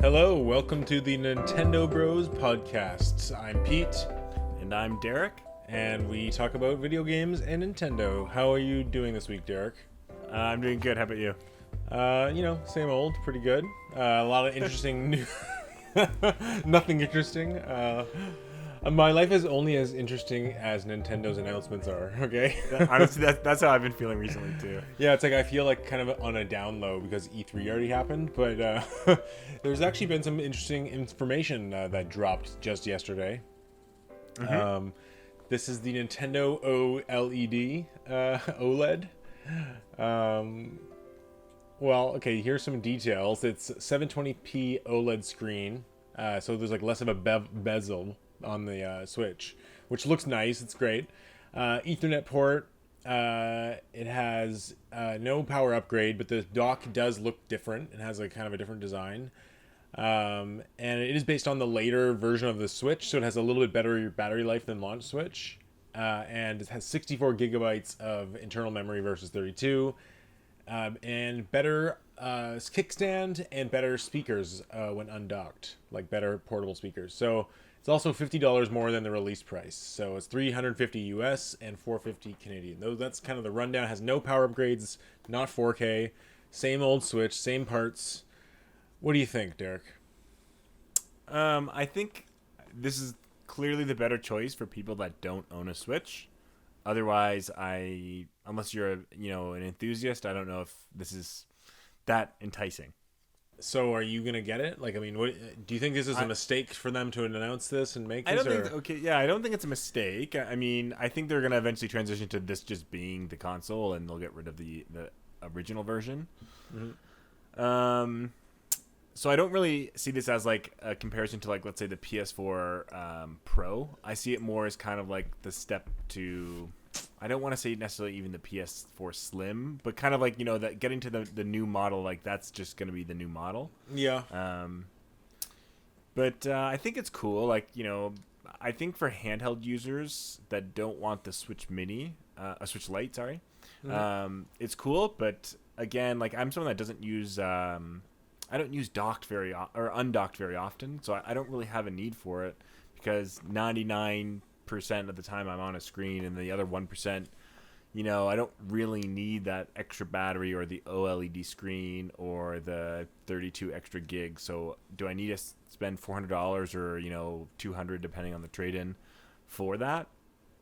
Hello, welcome to the Nintendo Bros podcast. I'm Pete. And I'm Derek. And we talk about video games and Nintendo. How are you doing this week, Derek? I'm doing good. How about you? Same old, pretty good. A lot of interesting new... Nothing interesting. My life is only as interesting as Nintendo's announcements are, okay? Honestly, that's how I've been feeling recently, too. Yeah, it's like I feel like kind of on a down low because E3 already happened, but there's actually been some interesting information that dropped just yesterday. Mm-hmm. This is the Nintendo OLED, OLED. Here's some details. It's 720p OLED screen, so there's like less of a bezel on the Switch, which looks nice. It's great. Ethernet port. It has no power upgrade, but the dock does look different. It has like kind of a different design. And it is based on the later version of the Switch, so it has a little bit better battery life than launch Switch. And it has 64 gigabytes of internal memory versus 32. And better kickstand and better speakers when undocked, like better portable speakers. So it's also $50 more than the release price. So it's $350 US and $450 Canadian. Though that's kind of the rundown. It has no power upgrades, not 4K, same old Switch, same parts. What do you think, Derek? I think this is clearly the better choice for people that don't own a Switch. Otherwise, unless you're an enthusiast, I don't know if this is that enticing. So are you gonna get it? Like, I mean, what do you think this is a mistake for them to announce this and make this? I don't think it's a mistake. I mean, I think they're gonna eventually transition to this just being the console, and they'll get rid of the original version. Mm-hmm. So I don't really see this as like a comparison to, like, let's say the PS4 Pro. I see it more as kind of like the step to, I don't want to say necessarily even the PS4 Slim, but kind of like, that getting to the new model, like that's just going to be the new model. Yeah. But I think it's cool. Like, I think for handheld users that don't want the Switch Mini, a Switch Lite, sorry, it's cool. But again, like, I'm someone that doesn't use, I don't use docked or undocked very often, so I don't really have a need for it because 99% of the time I'm on a screen, and the other 1%, I don't really need that extra battery or the OLED screen or the 32 extra gigs. So do I need to spend $400 or $200 depending on the trade-in for that?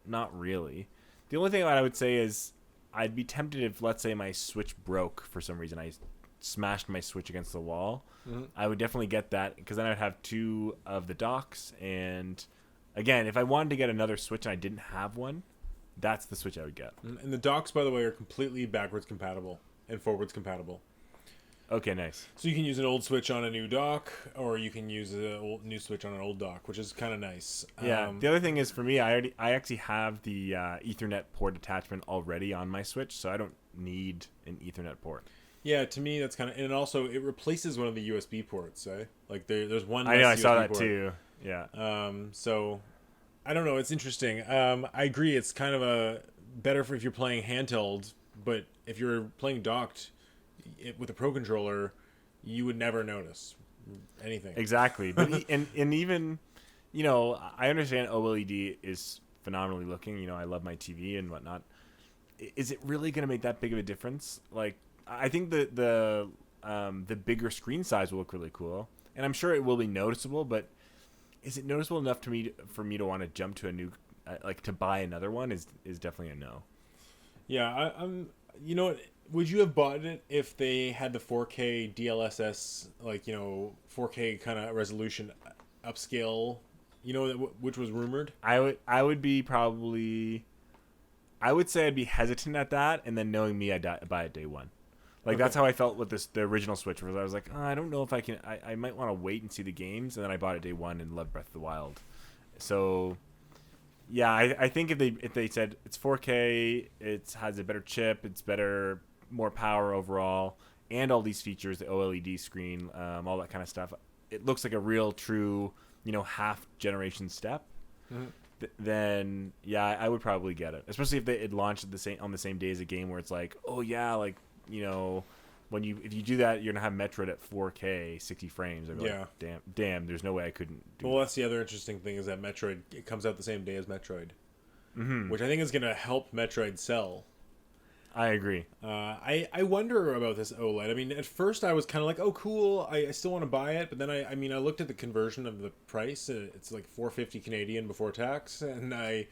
Not really. The only thing I would say is I'd be tempted if, let's say, my Switch broke for some reason. I smashed my Switch against the wall. Mm-hmm. I would definitely get that because then I'd have two of the docks. And again, if I wanted to get another Switch and I didn't have one, that's the Switch I would get. And the docks, by the way, are completely backwards compatible and forwards compatible. Okay, nice. So you can use an old Switch on a new dock, or you can use a new Switch on an old dock, which is kind of nice. Yeah. The other thing is, for me, I actually have the Ethernet port attachment already on my Switch, so I don't need an Ethernet port. Yeah, to me that's kind of, and also it replaces one of the USB ports. Like there's one. I know, I USB saw that port. too. Yeah. So I don't know. It's interesting. I agree. It's kind of a better for if you're playing handheld, but if you're playing docked with a Pro controller, you would never notice anything. Exactly. But and even, I understand OLED is phenomenally looking. I love my TV and whatnot. Is it really going to make that big of a difference? Like, I think the bigger screen size will look really cool, and I'm sure it will be noticeable. But is it noticeable enough for me to want to jump to a new, to buy another one? Is definitely a no. Yeah, I'm. You know what? Would you have bought it if they had the 4K DLSS, 4K kind of resolution upscale? Which was rumored. I would be probably. I would say I'd be hesitant at that, and then knowing me, I'd buy it day one. Like, okay. That's how I felt with the original Switch, where I was like, I don't know if I can. I might want to wait and see the games, and then I bought it day one and loved Breath of the Wild. So, yeah, I think if they said it's 4K, it has a better chip, it's better, more power overall, and all these features, the OLED screen, all that kind of stuff, it looks like a real, true, half generation step. Mm-hmm. Then yeah, I would probably get it, especially if it launched on the same day as a game where it's like, oh yeah, like, if you do that, you're gonna have Metroid at 4K 60 frames. I'd be Yeah. like, damn, there's no way I couldn't do Well, that's the other interesting thing is that Metroid, it comes out the same day as Metroid, which I think is going to help Metroid sell. I agree. I wonder about this OLED. I mean, at first I was kind of like, oh, cool. I still want to buy it. But then I mean, I looked at the conversion of the price. It's like 450 Canadian before tax. And I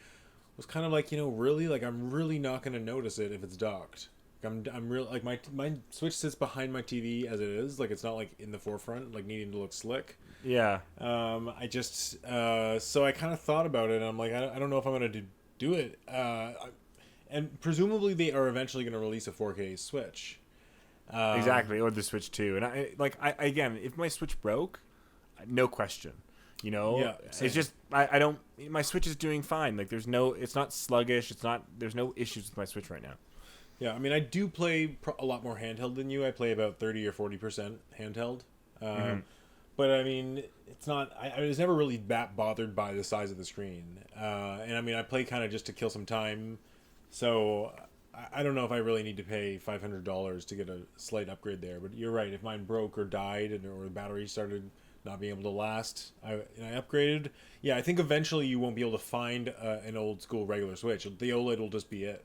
was kind of like, really? Like, I'm really not going to notice it if it's docked. I'm real like my Switch sits behind my TV as it is. Like, it's not like in the forefront, like needing to look slick. Yeah. I just so I kind of thought about it. And I'm like, I don't know if I'm going to do it. And presumably they are eventually going to release a 4K Switch. Exactly, or the Switch 2. And I again, if my Switch broke, no question. Yeah, it's just I don't. My Switch is doing fine. Like it's not sluggish. There's no issues with my Switch right now. Yeah, I mean, I do play a lot more handheld than you. I play about 30 or 40% handheld. But I mean, it's not. I was never really that bothered by the size of the screen. And I mean, I play kind of just to kill some time. So I don't know if I really need to pay $500 to get a slight upgrade there. But you're right. If mine broke or died or the battery started not being able to last, I upgraded. Yeah, I think eventually you won't be able to find an old school regular Switch. The OLED will just be it.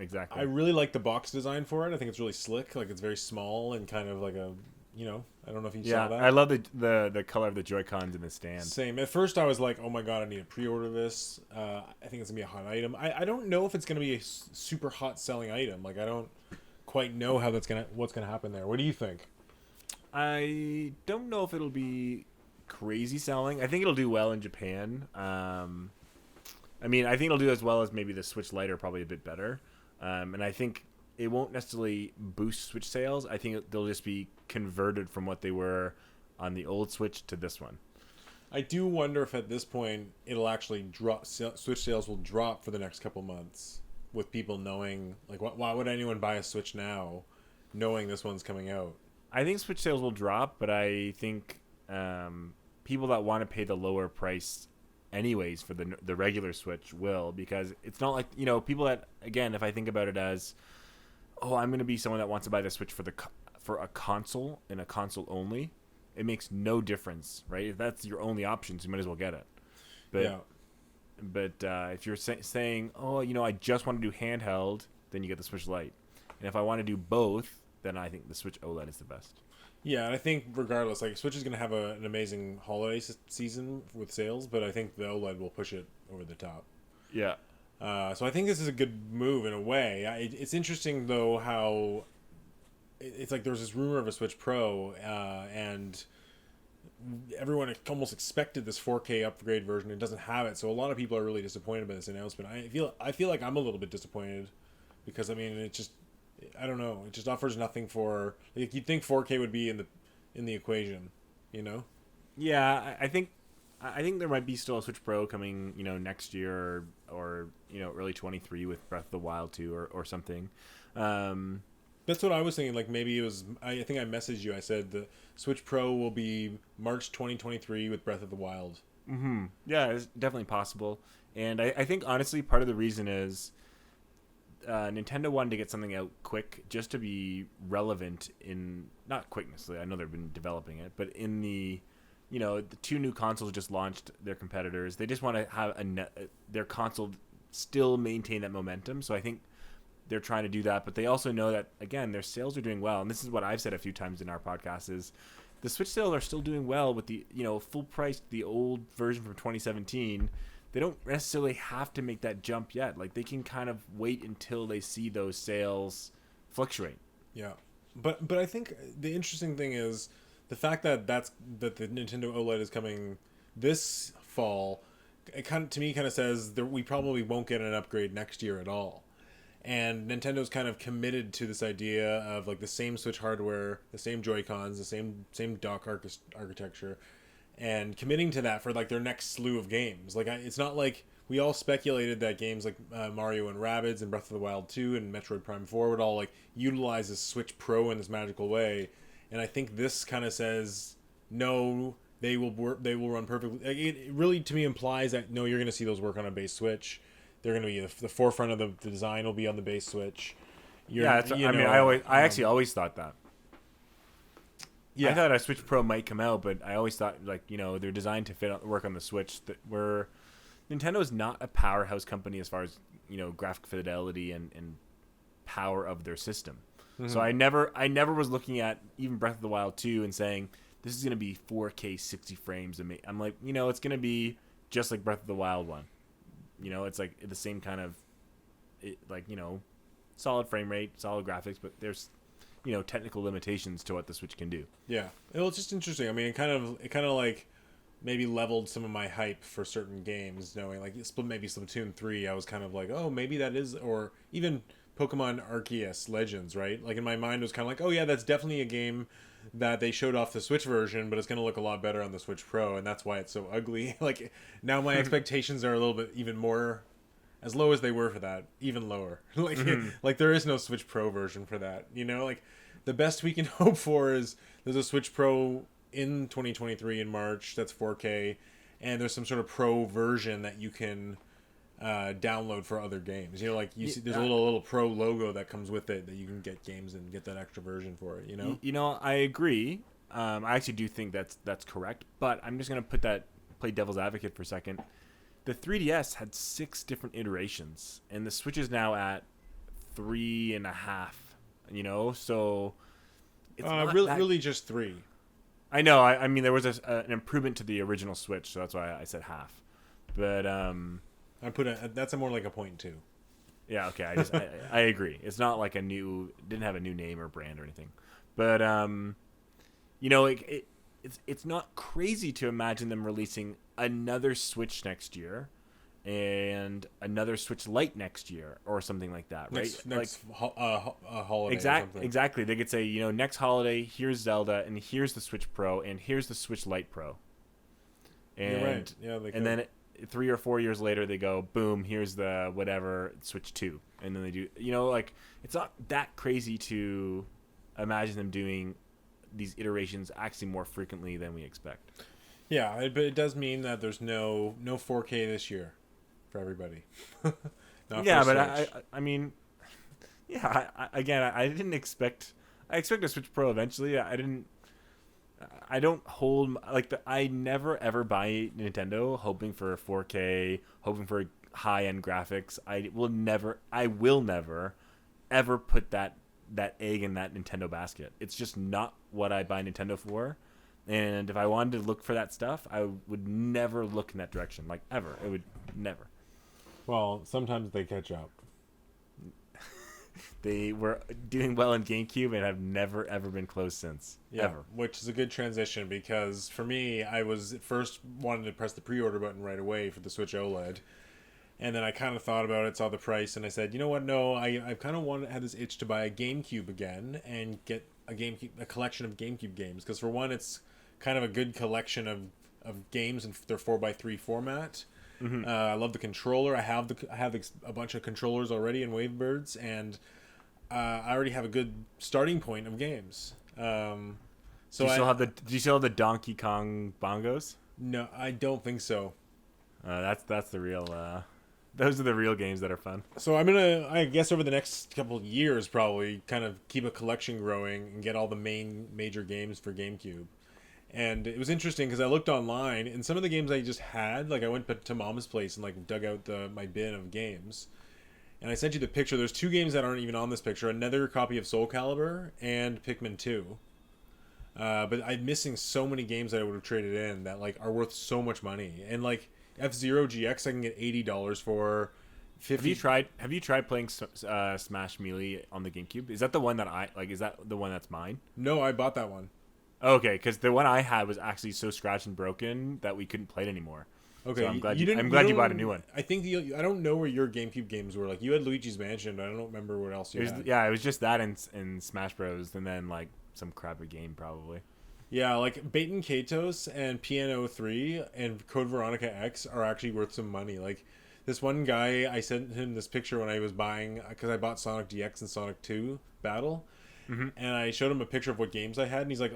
Exactly. I really like the box design for it. I think it's really slick. Like, it's very small and kind of like a, I don't know if you saw that. I love the color of the Joy-Cons in the stand. Same. At first I was like, oh my god, I need to pre-order this. I think it's going to be a hot item. I don't know if it's going to be a super hot selling item. Like, I don't quite know how what's going to happen there. What do you think? I don't know if it'll be crazy selling. I think it'll do well in Japan. I mean, I think it'll do as well as maybe the Switch Lite, or probably a bit better. And I think it won't necessarily boost Switch sales. I think they'll just be converted from what they were on the old Switch to this one. I do wonder if at this point it'll actually drop. Switch sales will drop for the next couple months, with people knowing, like, why would anyone buy a Switch now, knowing this one's coming out? I think Switch sales will drop, but I think people that want to pay the lower price anyways for the regular Switch will, because it's not like, people that, again, if I think about it as, I'm going to be someone that wants to buy the Switch for a console and a console only, it makes no difference, right? If that's your only options, you might as well get it. But Yeah. But if you're saying, I just want to do handheld, then you get the Switch Lite. And if I want to do both, then I think the Switch OLED is the best. Yeah, and I think regardless, like, Switch is going to have an amazing holiday season with sales, but I think the OLED will push it over the top. Yeah. So I think this is a good move in a way. It's interesting, though, how it's like there's this rumor of a Switch Pro, and everyone almost expected this 4K upgrade version. It doesn't have it, so a lot of people are really disappointed by this announcement. I feel like I'm a little bit disappointed because, I mean, it just, I don't know, it just offers nothing for, like, you'd think 4K would be in the equation, Yeah, I think there might be still a Switch Pro coming, next year or early 23 with Breath of the Wild 2 or something. That's what I was thinking. Like, maybe it was, I think I messaged you. I said the Switch Pro will be March 2023 with Breath of the Wild. Mm-hmm. Yeah, it's definitely possible. And I think, honestly, part of the reason is Nintendo wanted to get something out quick just to be relevant in, not quick necessarily, I know they've been developing it, but in the two new consoles just launched their competitors. They just want to have their console still maintain that momentum. So I think they're trying to do that, but they also know that, again, their sales are doing well. And this is what I've said a few times in our podcast is the Switch sales are still doing well with the, full price, the old version from 2017. They don't necessarily have to make that jump yet. Like, they can kind of wait until they see those sales fluctuate. Yeah. But I think the interesting thing is the fact that the Nintendo OLED is coming this fall, it to me kind of says that we probably won't get an upgrade next year at all. And Nintendo's kind of committed to this idea of, like, the same Switch hardware, the same Joy-Cons, the same dock architecture, and committing to that for, like, their next slew of games. Like, it's not like we all speculated that games like Mario and Rabbids and Breath of the Wild 2 and Metroid Prime 4 would all, like, utilize this Switch Pro in this magical way. And I think this kind of says, no, they will run perfectly. Like, it really, to me, implies that, no, you're going to see those work on a base Switch. They're going to be the forefront of the design will be on the base Switch, Yeah, I actually always thought that. Yeah, I thought a Switch Pro might come out, but I always thought they're designed to work on the Switch. That where Nintendo is not a powerhouse company as far as graphic fidelity and power of their system. Mm-hmm. So I never was looking at even Breath of the Wild 2 and saying this is gonna be 4K 60 frames. I'm like, it's gonna be just like Breath of the Wild 1. It's like the same kind of, solid frame rate, solid graphics, but there's technical limitations to what the Switch can do. Yeah, it was just interesting. I mean, it kind of like maybe leveled some of my hype for certain games, knowing like maybe Splatoon 3. I was kind of like, oh, maybe that is, or even Pokemon Arceus Legends, right? Like in my mind, it was kind of like, oh yeah, that's definitely a game that they showed off the Switch version, but it's going to look a lot better on the Switch Pro, and that's why it's so ugly. Like now my expectations are a little bit even more, as low as they were for that, even lower. Like there is no Switch Pro version for that. Like the best we can hope for is there's a Switch Pro in 2023 in March that's 4K, and there's some sort of Pro version that you can download for other games. See there's a little Pro logo that comes with it that you can get games and get that extra version for it. I agree. I actually do think that's correct, but I'm just gonna play devil's advocate for a second. The 3DS had 6 different iterations, and the Switch is now at 3.5. So it's really just 3. I know. I mean, there was an improvement to the original Switch, so that's why I said half. But that's more like a 0.2. Yeah. Okay. I agree. It's not like didn't have a new name or brand or anything, but it's not crazy to imagine them releasing another Switch next year and another Switch Lite next year or something like that, right? Next holiday. Exactly. They could say, next holiday, here's Zelda, and here's the Switch Pro, and here's the Switch Lite Pro. And, you're right. Yeah, and then 3 or 4 years later, they go, boom, here's the whatever Switch 2, and then they do, it's not that crazy to imagine them doing these iterations actually more frequently than we expect. Yeah, but it does mean that there's no 4K this year for everybody. Yeah, but I mean, yeah. I didn't expect. I expect a Switch Pro eventually. I don't hold I never ever buy Nintendo hoping for 4K, hoping for high end graphics. I will never ever put that egg in that Nintendo basket. It's just not what I buy Nintendo for. And if I wanted to look for that stuff, I would never look in that direction, like ever. It would never. Well, sometimes they catch up. They were doing well in GameCube and have never ever been close since. Yeah, ever. Which is a good transition because for me, I was at first wanted to press the pre-order button right away for the Switch OLED. And then I kind of thought about it, saw the price, and I said, you know what? No, I kind of had this itch to buy a GameCube again and get a collection of GameCube games. Because for one, it's kind of a good collection of games in their 4x3 format. Mm-hmm. I love the controller. I have a bunch of controllers already in Wavebirds, and I already have a good starting point of games. Do you still have the Donkey Kong bongos? No, I don't think so. That's the real. Those are the real games that are fun. So I'm gonna, I guess, over the next couple of years, probably kind of keep a collection growing and get all the major games for GameCube. And it was interesting because I looked online, and some of the games I just had, like I went to Mom's place and like dug out my bin of games, and I sent you the picture. There's 2 games that aren't even on this picture: another copy of Soul Calibur and Pikmin 2. But I'm missing so many games that I would have traded in that like are worth so much money. And like F-Zero GX, I can get $80 for. 50. Have you tried playing Smash Melee on the GameCube? Is that the one that I like? Is that the one that's mine? No, I bought that one. Okay, because the one I had was actually so scratched and broken that we couldn't play it anymore. Okay, so I'm glad you bought a new one. I think I don't know where your GameCube games were. Like you had Luigi's Mansion, but I don't remember what else you had. Yeah, it was just that and Smash Bros. And then like some crappy game probably. Yeah, like Baten Kaitos and Piano 3 and Code Veronica X are actually worth some money. Like this one guy, I sent him this picture when I was buying, because I bought Sonic DX and Sonic 2 Battle. Mm-hmm. And I showed him a picture of what games I had, and he's like,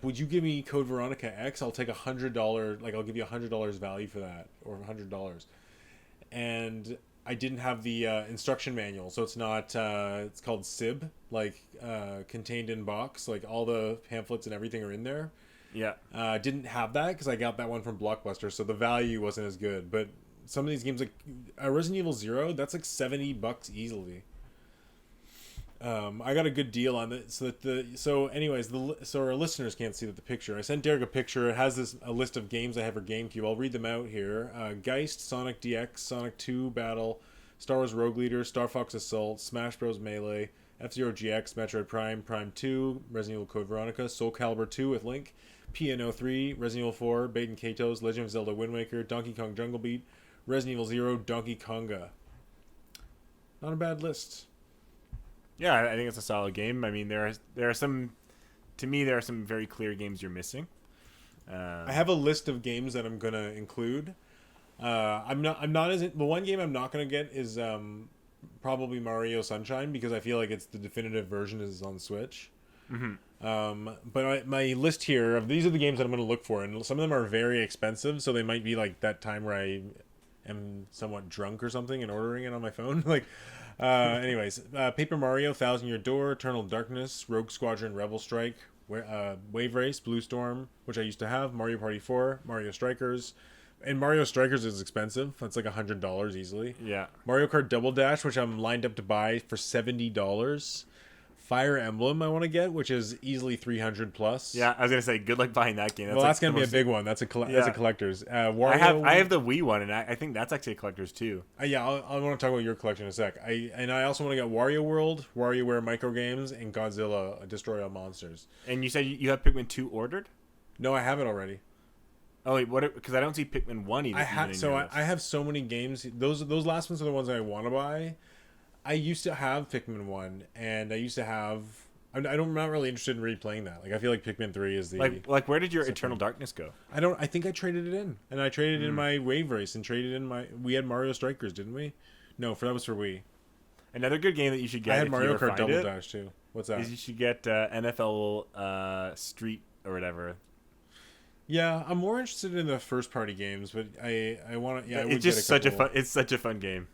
would you give me Code Veronica X? I'll take $100, like I'll give you $100 value for that, or $100. And I didn't have the instruction manual, so it's not. It's called SIB, like contained in box. Like all the pamphlets and everything are in there. Yeah. Didn't have that because I got that one from Blockbuster, so the value wasn't as good. But some of these games, like Resident Evil Zero, that's like $70 easily. I got a good deal on it. So anyways, so our listeners can't see the picture. I sent Derek a picture. It has a list of games I have for GameCube. I'll read them out here. Geist, Sonic DX, Sonic 2 Battle, Star Wars Rogue Leader, Star Fox Assault, Smash Bros. Melee, F-Zero GX, Metroid Prime, Prime 2, Resident Evil Code Veronica, Soul Calibur 2 with Link, PNO 3, Resident Evil 4, Baden Kato's, Legend of Zelda Wind Waker, Donkey Kong Jungle Beat, Resident Evil 0, Donkey Konga. Not a bad list. Yeah, I think it's a solid game. I mean, there are some, to me, there are some very clear games you're missing. I have a list of games that I'm gonna include. I'm not as the one game I'm not gonna get is probably Mario Sunshine because I feel like it's the definitive version is on Switch. But my list here of these are the games that I'm gonna look for, and some of them are very expensive, so they might be like that time where I am somewhat drunk or something and ordering it on my phone, like. Anyways, Paper Mario, Thousand Year Door, Eternal Darkness, Rogue Squadron, Rebel Strike, Wave Race, Blue Storm, which I used to have, Mario Party 4, Mario Strikers, and Mario Strikers is expensive. That's like $100 easily. Yeah. Mario Kart Double Dash, which I'm lined up to buy for $70. Fire Emblem I want to get, which is easily 300 plus. Yeah, I was gonna say, good luck buying that game. That's gonna be a big one. That's a collector's. Wario, I have the Wii one, and I think that's actually a collector's too. Yeah, I want to talk about your collection in a sec. I also want to get Wario World, WarioWare Micro Games, and Godzilla Destroy All Monsters. And you said you have Pikmin 2 ordered? No, I have it already. Oh wait, what? Because I don't see Pikmin 1 even. I have so many games. Those last ones are the ones I want to buy. I used to have Pikmin 1, and I used to have... I'm not really interested in replaying that. Like, I feel like Pikmin 3 is the... Like where did your Eternal Darkness go? I think I traded it in. And I traded in my Wave Race, and traded in my... We had Mario Strikers, didn't we? No, that was for Wii. Another good game that you should get. I had Mario Kart Double Dash, too. What's that? Is you should get NFL Street or whatever. Yeah, I'm more interested in the first-party games, but I want to... Yeah, it's just such a fun game.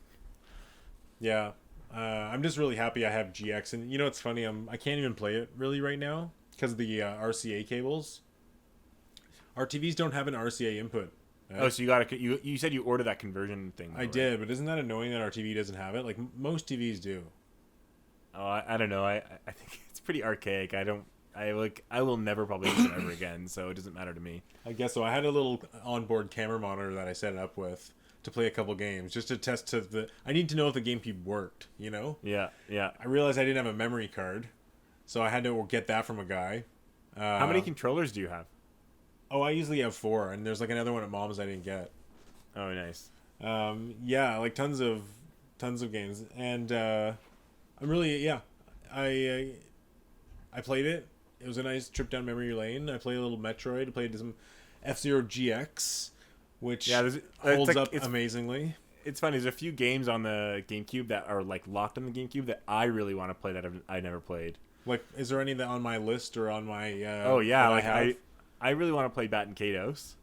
Yeah. I'm just really happy I have GX, and you know what's funny? I can't even play it really right now because of the RCA cables. Our TVs don't have an RCA input. Right? Oh, so you said you ordered that conversion thing. Though, I did, but isn't that annoying that our TV doesn't have it? Like most TVs do. Oh, I don't know. I think it's pretty archaic. I will never probably use it ever again, so it doesn't matter to me. I guess so. I had a little onboard camera monitor that I set it up with to play a couple games just to test I need to know if the GameCube worked, you know? Yeah. I realized I didn't have a memory card, so I had to get that from a guy. How many controllers do you have? Oh, I usually have 4, and there's like another one at Mom's I didn't get. Oh, nice. Yeah, like tons of games, and I'm really I played it. It was a nice trip down memory lane. I played a little Metroid. I played some F-Zero GX, which holds up amazingly. It's funny. There's a few games on the GameCube that are like locked on the GameCube that I really want to play that I never played. Like, is there any that on my list or on my? Oh yeah, I really want to play Bat and Kato's.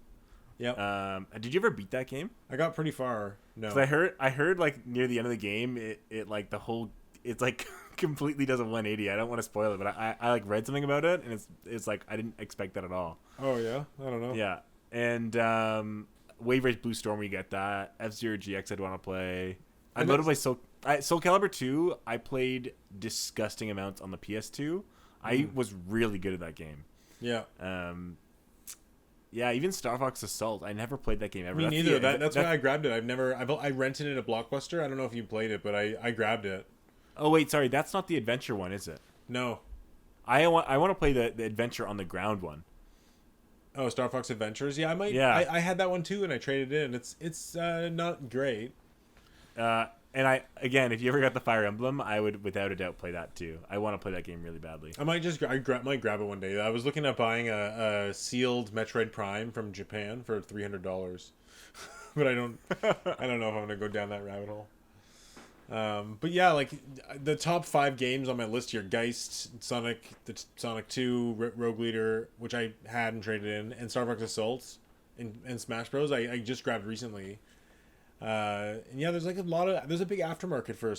Yeah. Did you ever beat that game? I got pretty far. No. 'Cause I heard like near the end of the game, it like the whole it's like completely does a 180. I don't want to spoil it, but I like read something about it, and it's like I didn't expect that at all. Oh yeah, I don't know. Yeah, and Wave Race Blue Storm, we get that. F-Zero GX, I'd want to play. I'd love to play Soul Calibur 2. I played disgusting amounts on the PS2. I was really good at that game. Yeah. Yeah, even Star Fox Assault. I never played that game ever. Me neither. That's why I grabbed it. I rented it at Blockbuster. I don't know if you played it, but I grabbed it. Oh wait, sorry. That's not the adventure one, is it? No. I want to play the adventure on the ground one. Oh, Star Fox Adventures. Yeah, I might. Yeah. I had that one too, and I traded it in. It's not great. And if you ever got the Fire Emblem, I would without a doubt play that too. I want to play that game really badly. I might might grab it one day. I was looking at buying a sealed Metroid Prime from Japan for $300, but I don't know if I'm gonna go down that rabbit hole. But yeah, like the top 5 games on my list here: Geist, Sonic 2, Rogue Leader, which I had and traded in, and Star Fox Assault, and Smash Bros. I just grabbed recently. And yeah, there's a big aftermarket for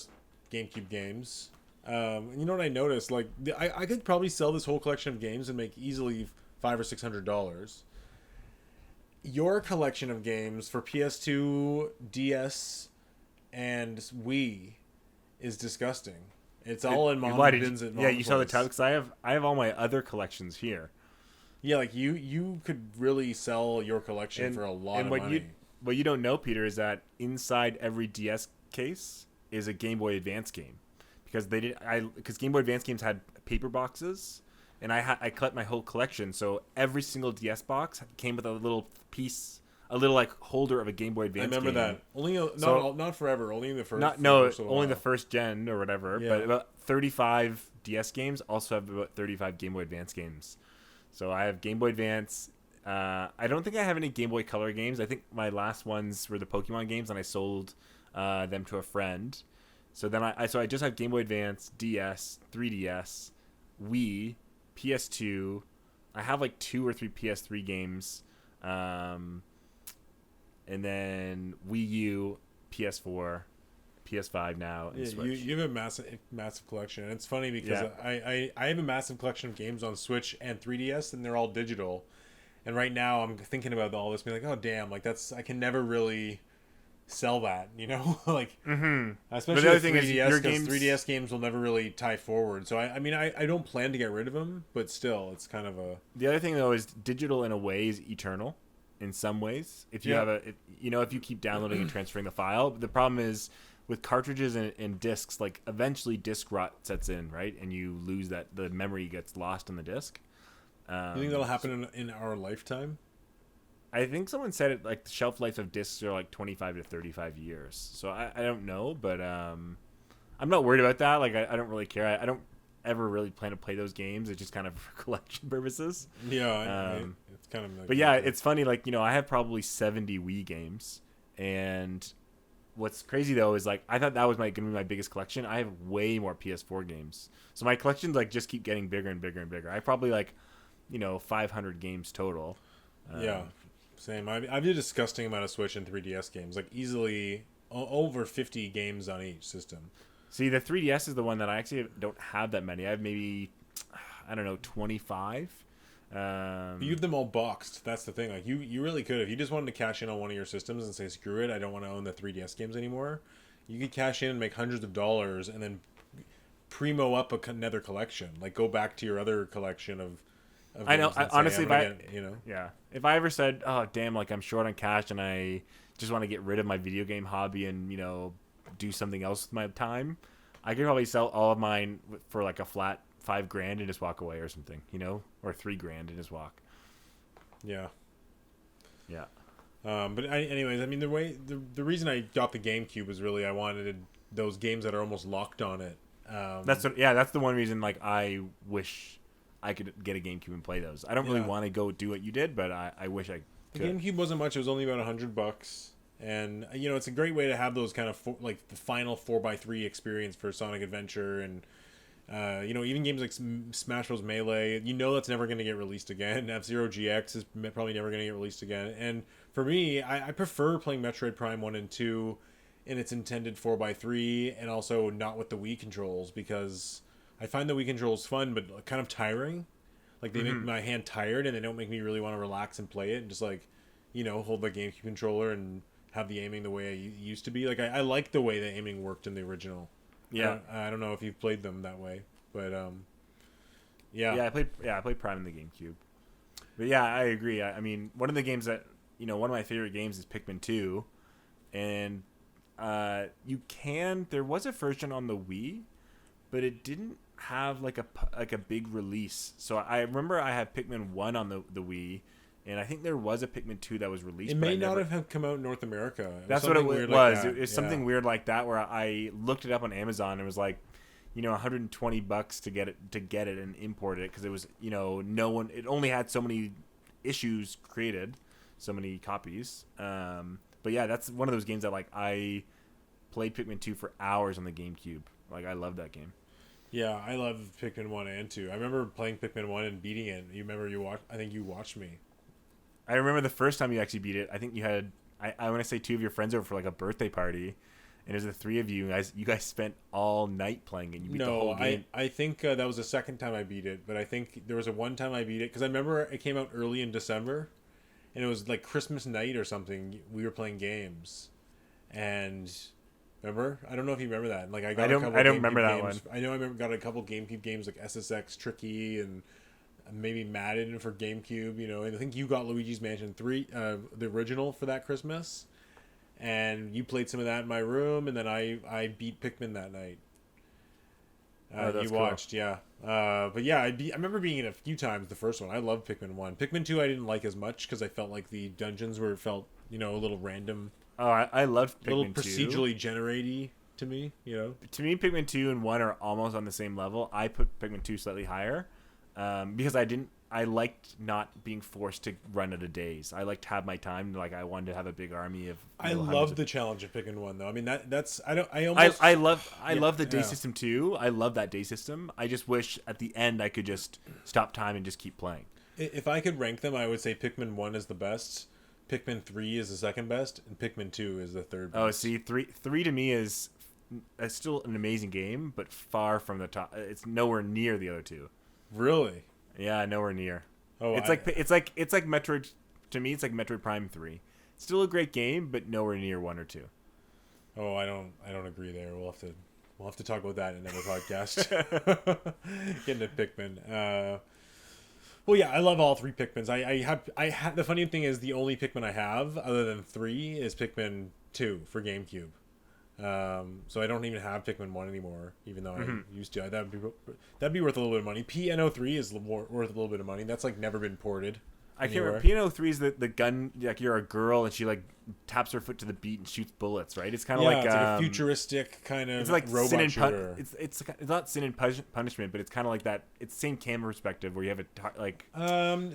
GameCube games. And you know what I noticed? Like, I could probably sell this whole collection of games and make easily $500 or $600. Your collection of games for PS2, DS, and Wii is disgusting. It's all in mom bins at yeah, you saw the place. tab because I have all my other collections here. Yeah, like you could really sell your collection for a lot of money. What you don't know, Peter, is that inside every DS case is a Game Boy Advance game, because Game Boy Advance games had paper boxes, and I collect my whole collection. So every single DS box came with a little piece, a little like holder of a Game Boy Advance. I remember game. that. Not forever. Only in the first. Only the first gen or whatever. Yeah. But about 35 DS games also have about 35 Game Boy Advance games. So I have Game Boy Advance. I don't think I have any Game Boy Color games. I think my last ones were the Pokemon games, and I sold them to a friend. So then I just have Game Boy Advance, DS, 3DS, Wii, PS2. I have like 2 or 3 PS3 games, and then Wii U, PS4, PS5 now, and Switch. You have a massive collection. And it's funny because I have a massive collection of games on Switch and 3DS, and they're all digital. And right now I'm thinking about all this, being like, oh damn, like I can never really sell that, you know, like especially the other with thing 3DS, is your because games 3DS games will never really tie forward. So I mean I don't plan to get rid of them, but still it's kind of a. The other thing though is digital in a way is eternal, in some ways. If you have if you keep downloading and transferring the file, the problem is with cartridges and discs, like eventually disc rot sets in, right, and you lose the memory gets lost on the disc. You think that'll happen in our lifetime? I think someone said it, like the shelf life of discs are like 25 to 35 years. So I don't know, but I'm not worried about that. Like I don't really care. I don't ever really plan to play those games. It's just kind of for collection purposes. Yeah, it's kind of. Like, but yeah, it's funny. Like I have probably 70 Wii games, and what's crazy though is like I thought that was gonna be my biggest collection. I have way more PS4 games, so my collections like just keep getting bigger and bigger and bigger. I probably 500 games total. Yeah, same. I have a disgusting amount of Switch and 3DS games, like easily over 50 games on each system. See, the 3DS is the one that I actually don't have that many. I have maybe, I don't know, 25. You have them all boxed. That's the thing. Like you really could, if you just wanted to cash in on one of your systems and say, screw it, I don't want to own the 3DS games anymore. You could cash in and make hundreds of dollars, and then primo up another collection. Like go back to your other collection of I know. Honestly, if I ever said, "Oh, damn, like I'm short on cash and I just want to get rid of my video game hobby and do something else with my time," I could probably sell all of mine for like a flat $5,000 and just walk away or something, or $3,000 and just walk. Yeah. Yeah. Anyways, I mean the reason I got the GameCube was really I wanted those games that are almost locked on it. That's the one reason. Like I wish I could get a GameCube and play those. I don't really want to go do what you did, but I wish I could. The GameCube wasn't much. It was only about $100, and it's a great way to have those kind of like the final 4x3 experience for Sonic Adventure, and even games like Smash Bros. Melee. That's never going to get released again. F-Zero GX is probably never going to get released again. And for me, I prefer playing Metroid Prime 1 and 2 in its intended 4x3, and also not with the Wii controls, because I find the Wii controls fun, but kind of tiring. Like they make my hand tired, and they don't make me really want to relax and play it, and just like, hold the GameCube controller and have the aiming the way I used to be. Like I like the way the aiming worked in the original. Yeah. I don't know if you've played them that way, but I played Prime in the GameCube. But yeah, I agree. I mean, one of the games that one of my favorite games is Pikmin 2, and there was a version on the Wii, but it didn't have like a big release. So I remember I had Pikmin 1 on the Wii, and I think there was a Pikmin 2 that was released. It may not have come out in North America. That's what it was. Like it was something weird like that, where I looked it up on Amazon and it was like, $120 to get it and import it, because it was it only had so many issues created, so many copies. But yeah, that's one of those games that like I played Pikmin 2 for hours on the GameCube. Like I love that game. Yeah, I love Pikmin 1 and 2. I remember playing Pikmin 1 and beating it. I think you watched me. I remember the first time you actually beat it. I think you had I want to say 2 of your friends over for like a birthday party, and there's the 3 of you guys. You guys spent all night playing it. You beat the whole game. I think that was the second time I beat it, but I think there was a one time I beat it because I remember it came out early in December, and it was like Christmas night or something. We were playing games, and remember, I don't know if you remember that. Like I don't remember that games. one. I know got a couple GameCube games like SSX Tricky and maybe Madden for GameCube. You know, and I think you got Luigi's Mansion 3, the original for that Christmas. And you played some of that in my room, and then I beat Pikmin that night. You watched, cool. Yeah. But yeah, I remember being it a few times. The first one, I loved Pikmin 1. Pikmin 2, I didn't like as much because I felt like the dungeons felt a little random. Oh, I loved Pikmin 2. A little procedurally generated to me, you know. To me, Pikmin 2 and 1 are almost on the same level. I put Pikmin 2 slightly higher because I liked not being forced to run out of days. I liked to have my time. Like I wanted to have a big army of. I love the challenge of Pikmin 1 though. I mean that's I love the day system too. I love that day system. I just wish at the end I could just stop time and just keep playing. If I could rank them, I would say Pikmin 1 is the best, Pikmin 3 is the second best, and Pikmin 2 is the third best. Oh, see, three to me is still an amazing game, but far from the top. It's nowhere near the other two. Really? Yeah, nowhere near. Oh, it's like Metroid. To me, it's like Metroid Prime 3. Still a great game, but nowhere near 1 or 2. Oh, I don't agree there. We'll have to talk about that in another podcast. Getting to Pikmin. Well, yeah, I love all 3 Pikmins. I have the funny thing is the only Pikmin I have other than 3 is Pikmin 2 for GameCube. So I don't even have Pikmin 1 anymore, even though I used to. That'd be worth a little bit of money. PNO3 is worth a little bit of money. That's like never been ported. I can't remember. PNO3 is the gun, like you're a girl and she like taps her foot to the beat and shoots bullets, right? It's kind of it's like a futuristic kind of robot shooter. It's not Sin and Punishment, but it's kind of like that. It's the same camera perspective where you have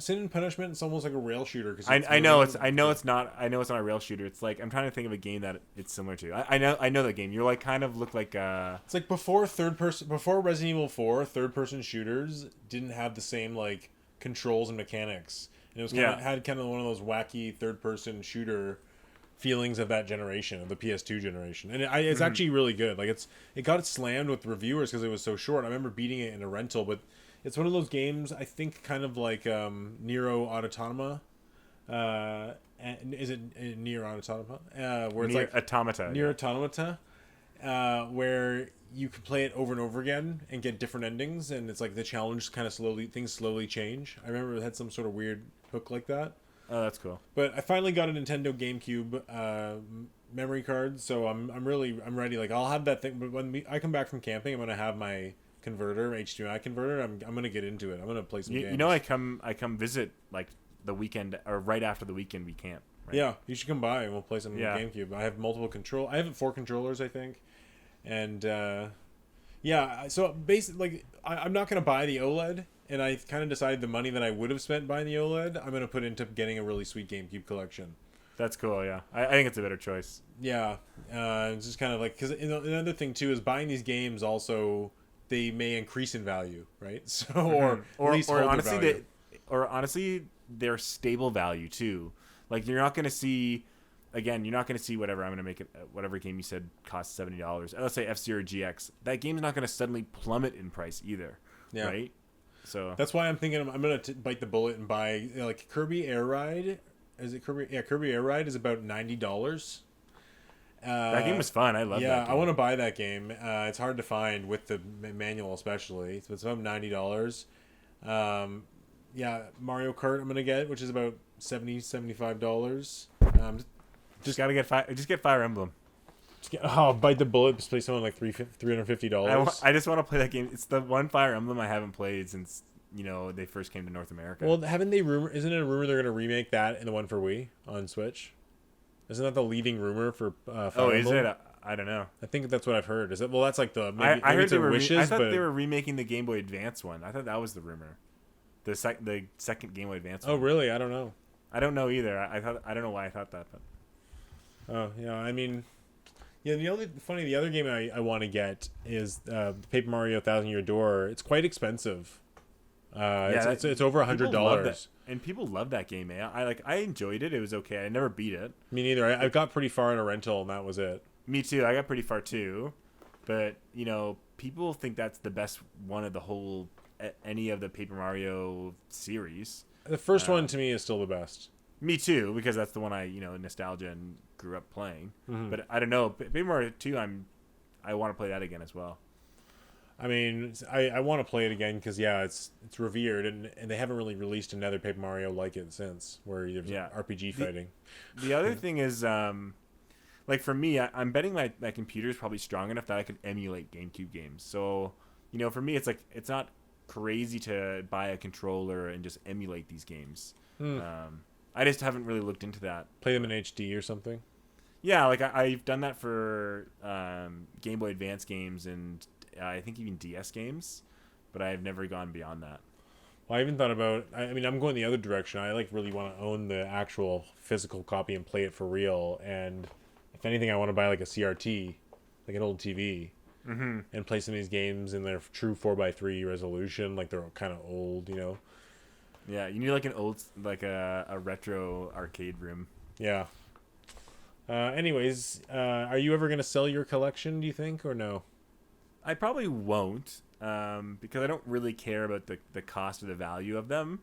Sin and Punishment. It's almost like a rail shooter. I know it's not a rail shooter. It's like I'm trying to think of a game that it's similar to. I know that game. You're like kind of look like it's like before Resident Evil 4, third person shooters didn't have the same like controls and mechanics. And it was had kind of one of those wacky third-person shooter feelings of that generation, of the PS2 generation, and it's actually really good. Like it got slammed with reviewers because it was so short. I remember beating it in a rental, but it's one of those games. I think kind of like Nero Automata. Is it Nier Automata? Where it's like Automata. Nier Automata, where you can play it over and over again and get different endings, and it's like the challenge kind of things slowly change. I remember it had some sort of weird hook like that. Oh, that's cool. But I finally got a Nintendo GameCube memory card, so I'm ready. Like I'll have that thing, but when I come back from camping, I'm gonna have my HDMI converter. I'm gonna get into it. I'm gonna play some games. You know, I come visit like the weekend or right after the weekend we camp. Right? Yeah, you should come by and we'll play some GameCube. I have multiple I have 4 controllers, I think. And so basically, like, I'm not gonna buy the OLED, and I kind of decided the money that I would have spent buying the OLED, I'm gonna put into getting a really sweet GameCube collection. That's cool. Yeah, I think it's a better choice. Yeah, it's just kind of like because another thing too is buying these games also they may increase in value, right? So or honestly they're stable value too. Like you're not gonna see. Again, you're not going to see whatever I'm going to make it. Whatever game you said costs $70. Let's say F-Zero GX. That game's not going to suddenly plummet in price either. Yeah. Right. So that's why I'm thinking I'm going to bite the bullet and buy like Kirby Air Ride. Is it Kirby? Yeah, Kirby Air Ride is about $90. That game was fun. I love that. Yeah, I want to buy that game. It's hard to find with the manual, especially. So it's about $90. Yeah, Mario Kart I'm going to get, which is about $75. Just get Fire Emblem. Bite the bullet. Just play something like $350. I just want to play that game. It's the one Fire Emblem I haven't played since they first came to North America. Well, haven't they isn't it a rumor they're going to remake that and the one for Wii on Switch? Isn't that the leading rumor for Fire Emblem? Is it? I don't know. I think that's what I've heard. Is it? Well, that's like the. Maybe I heard they were. I thought they were remaking the Game Boy Advance one. I thought that was the rumor. The second Game Boy Advance one. Oh, really? I don't know. I don't know either. I don't know why I thought that, but. Oh yeah, I mean, yeah. The other game I want to get is Paper Mario 1000 Year Door. It's quite expensive. It's over $100. And people love that game, man. I enjoyed it. It was okay. I never beat it. Me neither. I got pretty far in a rental, and that was it. Me too. I got pretty far too. But, people think that's the best one of the whole any of the Paper Mario series. The first one to me is still the best. Me too, because that's the one I, nostalgia and grew up playing. Mm-hmm. But I don't know. Paper Mario 2, I want to play that again as well. I mean, I want to play it again because, it's revered, and they haven't really released another Paper Mario like it since, where there's RPG fighting. The other thing is, for me, I'm betting my computer is probably strong enough that I can emulate GameCube games. So, for me, it's not crazy to buy a controller and just emulate these games. I just haven't really looked into that. Play them in HD or something? Yeah, I've done that for Game Boy Advance games and I think even DS games, but I've never gone beyond that. Well, I even thought about, I'm going the other direction. I really want to own the actual physical copy and play it for real. And if anything, I want to buy a CRT, like an old TV, and play some of these games in their true 4:3 resolution. They're kind of old, Yeah, you need an old, a retro arcade room. Yeah. Anyways, are you ever going to sell your collection, do you think, or no? I probably won't, because I don't really care about the cost or the value of them.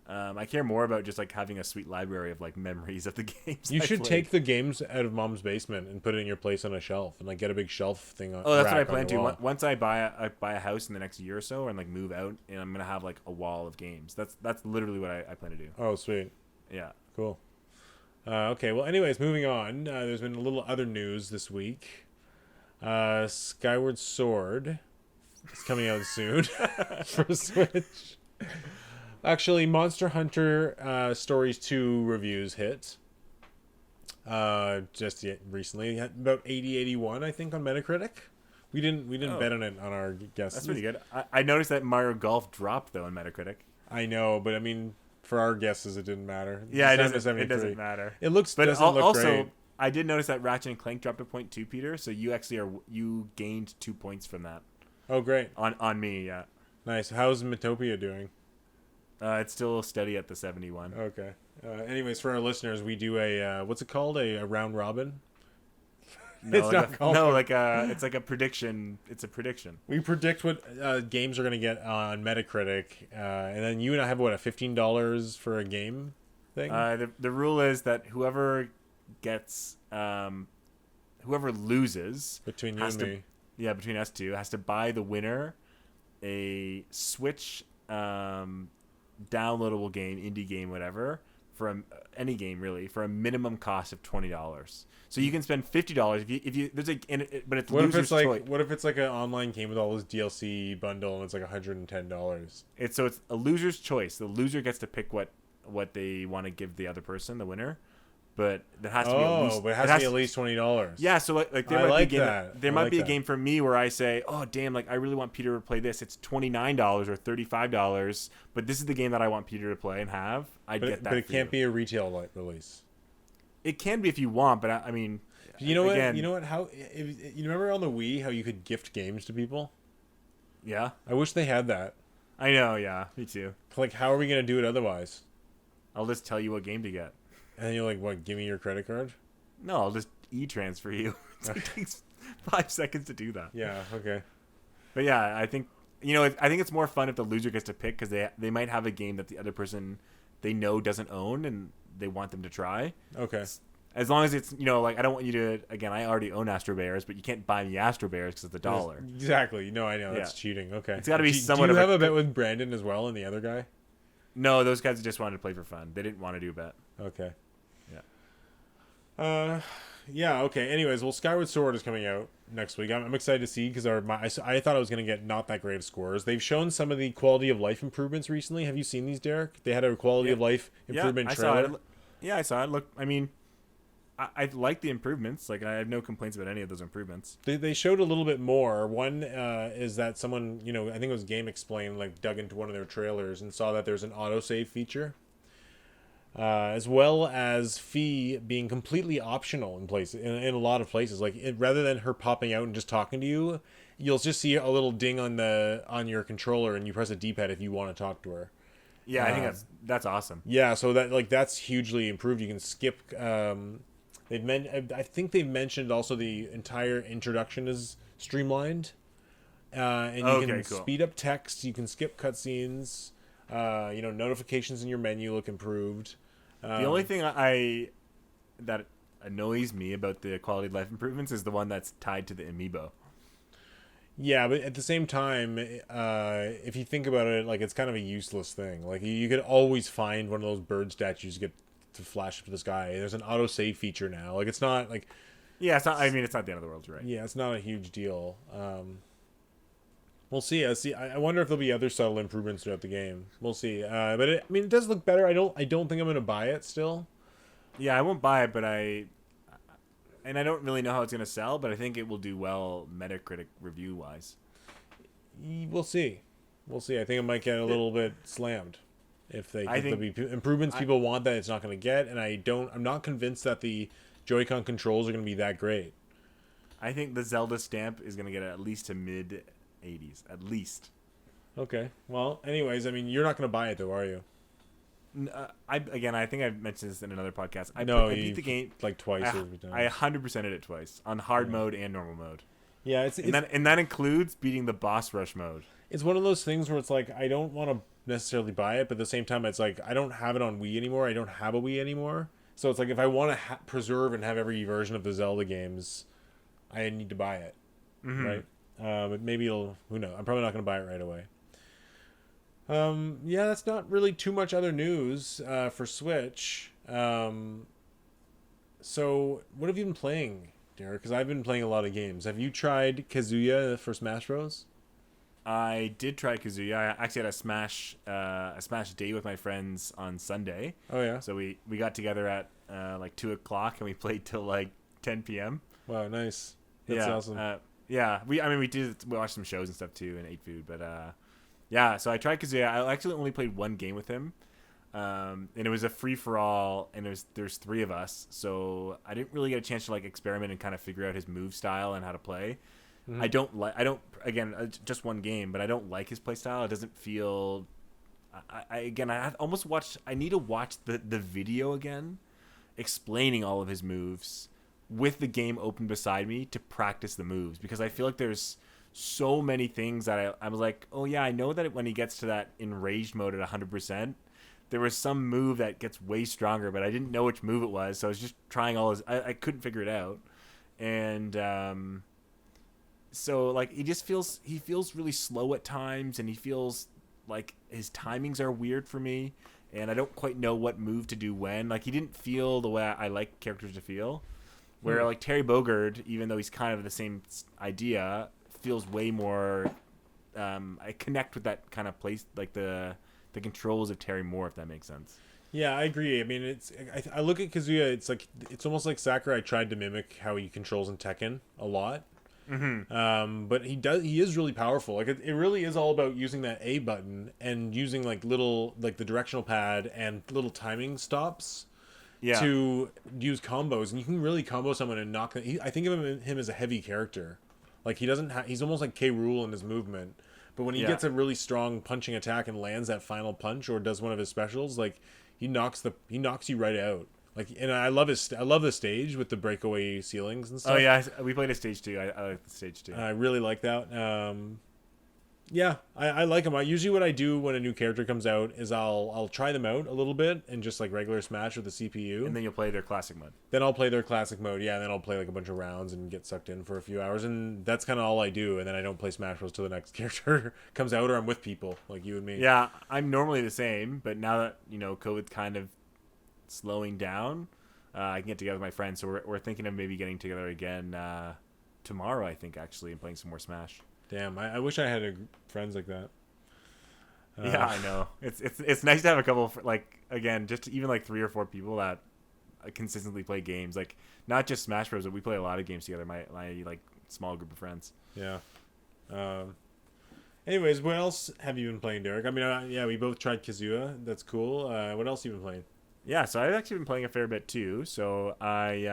I care more about just having a sweet library of memories of the games. You should take the games out of Mom's basement and put it in your place on a shelf and get a big shelf thing on. Oh, that's what I plan to. Once I buy a house in the next year or so and move out, and I'm gonna have a wall of games. That's literally what I plan to do. Oh, sweet. Yeah. Cool. Okay. Well, anyways, moving on. There's been a little other news this week. Skyward Sword is coming out soon for Switch. Actually, Monster Hunter Stories 2 reviews hit just recently. About 81, I think, on Metacritic. We didn't bet on it on our guesses. That's pretty good. I noticed that Mario Golf dropped though on Metacritic. I know, but for our guesses, it didn't matter. Yeah, it doesn't matter. It doesn't look also, great. I did notice that Ratchet and Clank dropped a point too, Peter. So you gained 2 points from that. Oh, great. On me, yeah. Nice. How's Metopia doing? It's still steady at the 71. Okay. Anyways, for our listeners, we do a what's it called? A round robin. No, it's not called. No, it's a prediction. It's a prediction. We predict what games are going to get on Metacritic, and then you and I have a $15 for a game thing. The rule is that whoever loses between you and me. Yeah, between us two, has to buy the winner a Switch downloadable game, indie game, whatever, any game really, for a minimum cost of $20. So you can spend $50 if you there's but it's loser's choice. What if it's an online game with all this DLC bundle and it's $110? It's a loser's choice. The loser gets to pick what they want to give the other person, the winner. But it has to be at least $20. Yeah, so there might be a game for me where I say, oh damn, I really want Peter to play this. It's $29 or $35, but this is the game that I want Peter to play and have. But it can't be a retail release. It can be if you want, but you know what? You know what? You remember on the Wii how you could gift games to people? Yeah, I wish they had that. I know. Yeah, me too. How are we gonna do it otherwise? I'll just tell you what game to get. And you're what? Give me your credit card? No, I'll just e-transfer you. It takes 5 seconds to do that. Yeah. Okay. But yeah, I think it's more fun if the loser gets to pick because they might have a game that the other person they know doesn't own and they want them to try. Okay. As long as it's I don't want you to I already own Astro Bears, but you can't buy me Astro Bears because it's $1. Exactly. No, I know that's cheating. Okay. It's got to be somewhat. Do you have a bet with Brandon as well and the other guy? No, those guys just wanted to play for fun. They didn't want to do a bet. Okay. Yeah. Yeah. Okay. Anyways, Skyward Sword is coming out next week. I'm excited to see because I thought I was going to get not that great of scores. They've shown some of the quality of life improvements recently. Have you seen these, Derek? They had a quality of life improvement trailer. Saw it. Yeah, I saw it. Look, I like the improvements. I have no complaints about any of those improvements. They showed a little bit more. One is that someone, I think it was Game Explain, dug into one of their trailers and saw that there's an autosave feature. As well as Fee being completely optional in a lot of places. Rather than her popping out and just talking to you, you'll just see a little ding on your controller and you press a D-pad if you want to talk to her. Yeah, I think that's awesome. Yeah, so that's hugely improved. You can skip. I think they mentioned also the entire introduction is streamlined, and you can Okay, cool. speed up text. You can skip cutscenes. Notifications in your menu look improved. The only thing that annoys me about the quality of life improvements is the one that's tied to the amiibo. Yeah, but at the same time, if you think about it, like it's kind of a useless thing. Like you could always find one of those bird statues to get to flash up to the sky. There's an autosave feature now. Like it's not like Yeah, it's not. I mean, it's not the end of the world, right? yeah, it's not a huge deal. We'll see. I wonder if there'll be other subtle improvements throughout the game. We'll see. It does look better. I don't think I'm gonna buy it still. Yeah, I won't buy it, but I don't really know how it's gonna sell, but I think it will do well Metacritic review wise. We'll see. We'll see. I think it might get a little bit slammed if there'll be improvements people want that it's not going to get, and I'm not convinced that the Joy-Con controls are going to be that great. I think the Zelda stamp is going to get at least to mid 80s, at least. Okay. Well, anyways, I mean, you're not going to buy it though, are you? I think I've mentioned this in another podcast. I beat the game like twice. I 100%ed it twice on hard mode and normal mode. Yeah, and that includes beating the boss rush mode. It's one of those things where it's like I don't want to necessarily buy it, but at the same time, it's like I don't have it on Wii anymore. I don't have a Wii anymore, so it's like if I want to preserve and have every version of the Zelda games, I need to buy it, right? But maybe who knows? I'm probably not going to buy it right away. Yeah, that's not really too much other news for Switch. So what have you been playing, Derek? Because I've been playing a lot of games. Have you tried Kazuya for Smash Bros? I did try Kazuya. I actually had a Smash day with my friends on Sunday. Oh yeah. So we got together at like 2:00 and we played till like 10 p.m. Wow, nice. That's awesome. We watched some shows and stuff too and ate food, but yeah. So I tried Kazuya. I actually only played one game with him, and it was a free for all. And there's three of us, so I didn't really get a chance to like experiment and kind of figure out his move style and how to play. Just one game, but I don't like his play style. It doesn't feel. I need to watch the video again, explaining all of his moves with the game open beside me to practice the moves, because I feel like there's so many things that I was like, oh yeah, I know that when he gets to that enraged mode at 100%, there was some move that gets way stronger, but I didn't know which move it was, so I was just trying I couldn't figure it out, and so like he feels really slow at times, and he feels like his timings are weird for me, and I don't quite know what move to do when. Like he didn't feel the way I like characters to feel. Where like Terry Bogard, even though he's kind of the same idea, feels way more. I connect with that kind of place, like the controls of Terry more, if that makes sense. Yeah, I agree. I mean, I look at Kazuya. It's almost like Sakurai tried to mimic how he controls in Tekken a lot. Mm-hmm. But he is really powerful. Like it really is all about using that A button and using like the directional pad and little timing stops. Yeah. To use combos, and you can really combo someone and knock them. I think of him as a heavy character. Like he's almost like K. Rool in his movement. But when he gets a really strong punching attack and lands that final punch or does one of his specials, like he knocks you right out. Like, and I love the stage with the breakaway ceilings and stuff. Oh yeah, we played a stage too. I like the stage too. I really like that. Yeah, I like them. Usually what I do when a new character comes out is I'll try them out a little bit and just like regular Smash with the CPU. And then you'll play their classic mode. Then I'll play their classic mode, yeah, and then I'll play like a bunch of rounds and get sucked in for a few hours, and that's kind of all I do, and then I don't play Smash Bros. Till the next character comes out or I'm with people like you and me. Yeah, I'm normally the same, but now that, COVID's kind of slowing down, I can get together with my friends, so we're thinking of maybe getting together again tomorrow, I think, actually, and playing some more Smash. Damn, I wish I had friends like that. Yeah, I know. It's nice to have a couple, just even like 3 or 4 people that consistently play games. Like, not just Smash Bros, but we play a lot of games together, my like small group of friends. Yeah. Anyways, what else have you been playing, Derek? I mean, we both tried Kazuya. That's cool. What else have you been playing? Yeah, so I've actually been playing a fair bit too. So I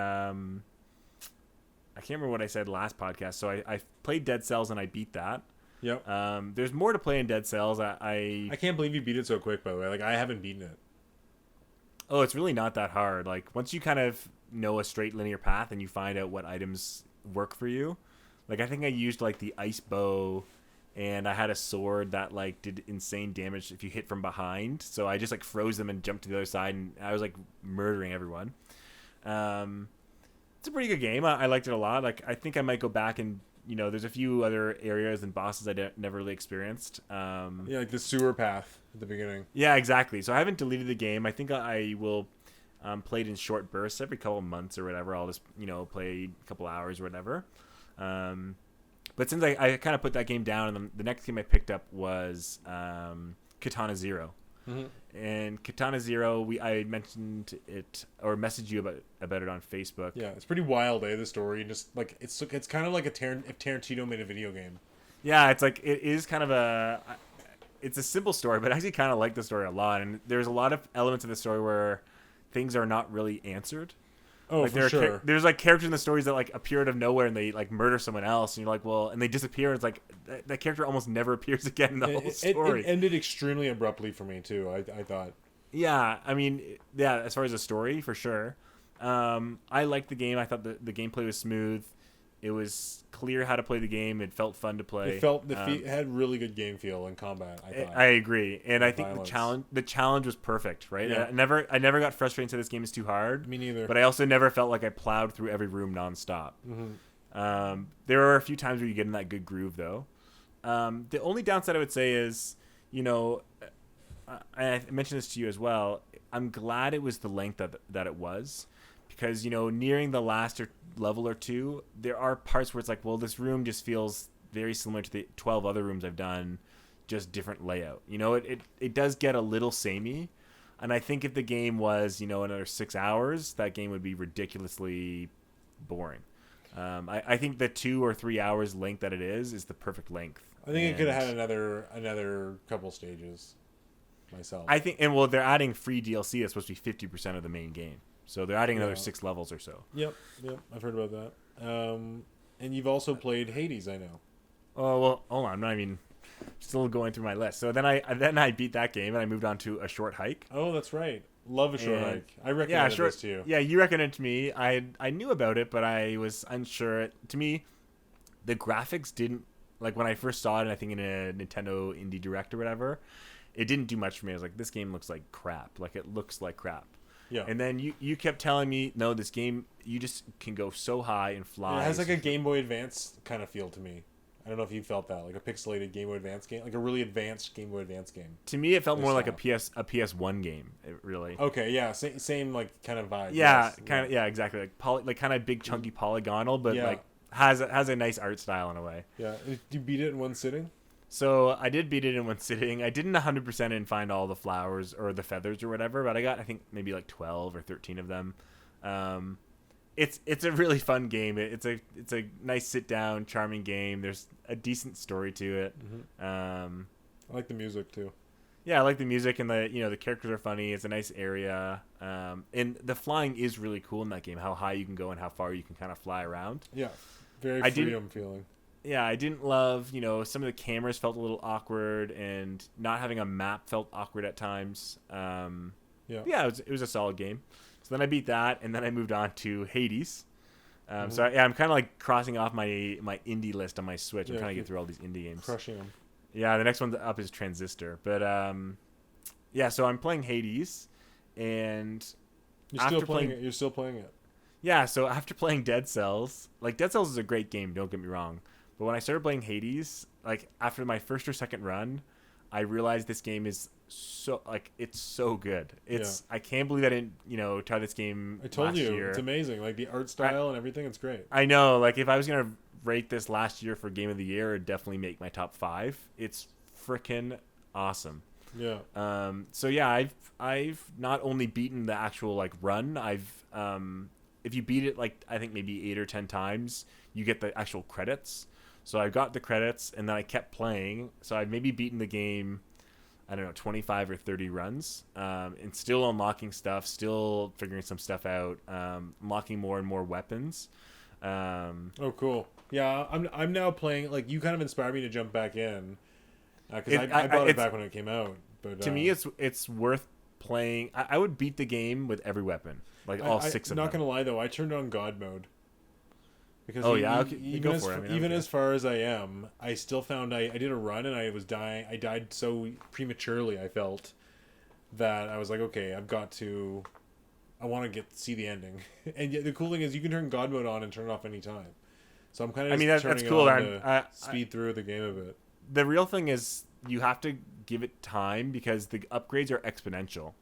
can't remember what I said last podcast. So I played Dead Cells and I beat that. Yep. There's more to play in Dead Cells. I I can't believe you beat it so quick, by the way. Like, I haven't beaten it. Oh, it's really not that hard. Like once you kind of know a straight linear path and you find out what items work for you. Like I think I used like the ice bow and I had a sword that like did insane damage if you hit from behind. So I just like froze them and jumped to the other side and I was like murdering everyone. It's a pretty good game. I liked it a lot. Like I think I might go back and there's a few other areas and bosses I never really experienced. Yeah, like the sewer path at the beginning. Yeah, exactly. So I haven't deleted the game. I think I will play it in short bursts every couple of months or whatever. I'll just play a couple hours or whatever. But since I kind of put that game down, and the next game I picked up was Katana Zero. Mm-hmm. And Katana Zero, I mentioned it or messaged you about it on Facebook. Yeah, it's pretty wild, the story. Just like it's kind of like if Tarantino made a video game. Yeah, it's like it is kind of it's a simple story, but I actually kind of like the story a lot. And there's a lot of elements of the story where things are not really answered. Oh, like for sure. There's like characters in the stories that like appear out of nowhere and they like murder someone else, and you're like, well, and they disappear. And it's like that character almost never appears again in the whole story. It ended extremely abruptly for me too. I thought. Yeah, I mean, yeah. As far as the story, for sure, I liked the game. I thought the gameplay was smooth. It was clear how to play the game. It felt fun to play. It had really good game feel and combat. I agree, and I think violence. the challenge was perfect. Right? Yeah. I never got frustrated and said this game is too hard. Me neither. But I also never felt like I plowed through every room nonstop. Mm-hmm. There are a few times where you get in that good groove, though. The only downside I would say is, I mentioned this to you as well. I'm glad it was the length that it was. Because, nearing the last level or two, there are parts where it's like, well, this room just feels very similar to the 12 other rooms I've done, just different layout. It does get a little samey. And I think if the game was, another 6 hours, that game would be ridiculously boring. I think the 2 or 3 hours length that it is the perfect length. I think it could have had another couple stages myself. I think, they're adding free DLC that's supposed to be 50% of the main game. So they're adding another 6 levels or so. Yep, I've heard about that. And you've also played Hades, I know. Oh well, hold on. I'm still going through my list. So then I beat that game and I moved on to A Short Hike. Oh, that's right. Love A Short Hike. I recommended this to you. Yeah, you recommended it to me. I knew about it, but I was unsure. To me, the graphics didn't like when I first saw it. I think in a Nintendo Indie Direct or whatever, it didn't do much for me. I was like, this game looks like crap. Like it looks like crap. Yeah. And then you kept telling me, no, this game, you just can go so high and fly. It has like a Game Boy Advance kind of feel to me. I don't know if you felt that, like a pixelated Game Boy Advance game, like a really advanced Game Boy Advance game. To me, it felt more like a PS1 game. Really. Okay, yeah, same like kind of vibe. Yeah, yes. kind of. Yeah, exactly. Like kind of big, chunky, polygonal, but like has a nice art style in a way. Yeah. Did you beat it in one sitting? So I did beat it in one sitting. I didn't 100% and find all the flowers or the feathers or whatever, but I got I think maybe like 12 or 13 of them. It's a really fun game. It's a nice sit down, charming game. There's a decent story to it. Mm-hmm. I like the music too. Yeah, I like the music and the characters are funny. It's a nice area, and the flying is really cool in that game. How high you can go and how far you can kind of fly around. Yeah, very freedom feeling. Yeah, I didn't love, some of the cameras felt a little awkward and not having a map felt awkward at times. It was a solid game. So then I beat that and then I moved on to Hades. So I'm kind of like crossing off my indie list on my Switch. I'm trying to get through all these indie games. Crushing them. Yeah, the next one up is Transistor. But so I'm playing Hades and You're still playing it. Yeah, so after playing Dead Cells, like Dead Cells is a great game, don't get me wrong. But when I started playing Hades, like after my first or second run, I realized this game is it's so good. I can't believe I didn't, try this game I told last you, year. It's amazing. Like the art style and everything, it's great. I know, like if I was going to rate this last year for Game of the Year, it'd definitely make my top 5. It's freaking awesome. Yeah. So yeah, I've not only beaten the actual like run, if you beat it like I think maybe 8 or 10 times, you get the actual credits. So I got the credits and then I kept playing. So I've maybe beaten the game, I don't know, 25 or 30 runs, and still unlocking stuff, still figuring some stuff out, unlocking more and more weapons. Oh, cool. Yeah, I'm now playing. Like, you kind of inspired me to jump back in because I bought it back when it came out. But to me, it's worth playing. I would beat the game with every weapon, like all six of them. Not gonna lie though, I turned on God mode because Okay, go for it. I mean, even as far as I am, I still found I did a run and I was dying. I died so prematurely. I felt that I was like, okay, I want to see the ending. And yet the cool thing is you can turn God mode on and turn it off anytime. So I'm kind of that's cool. To speed through the game a bit. The real thing is you have to give it time because the upgrades are exponential.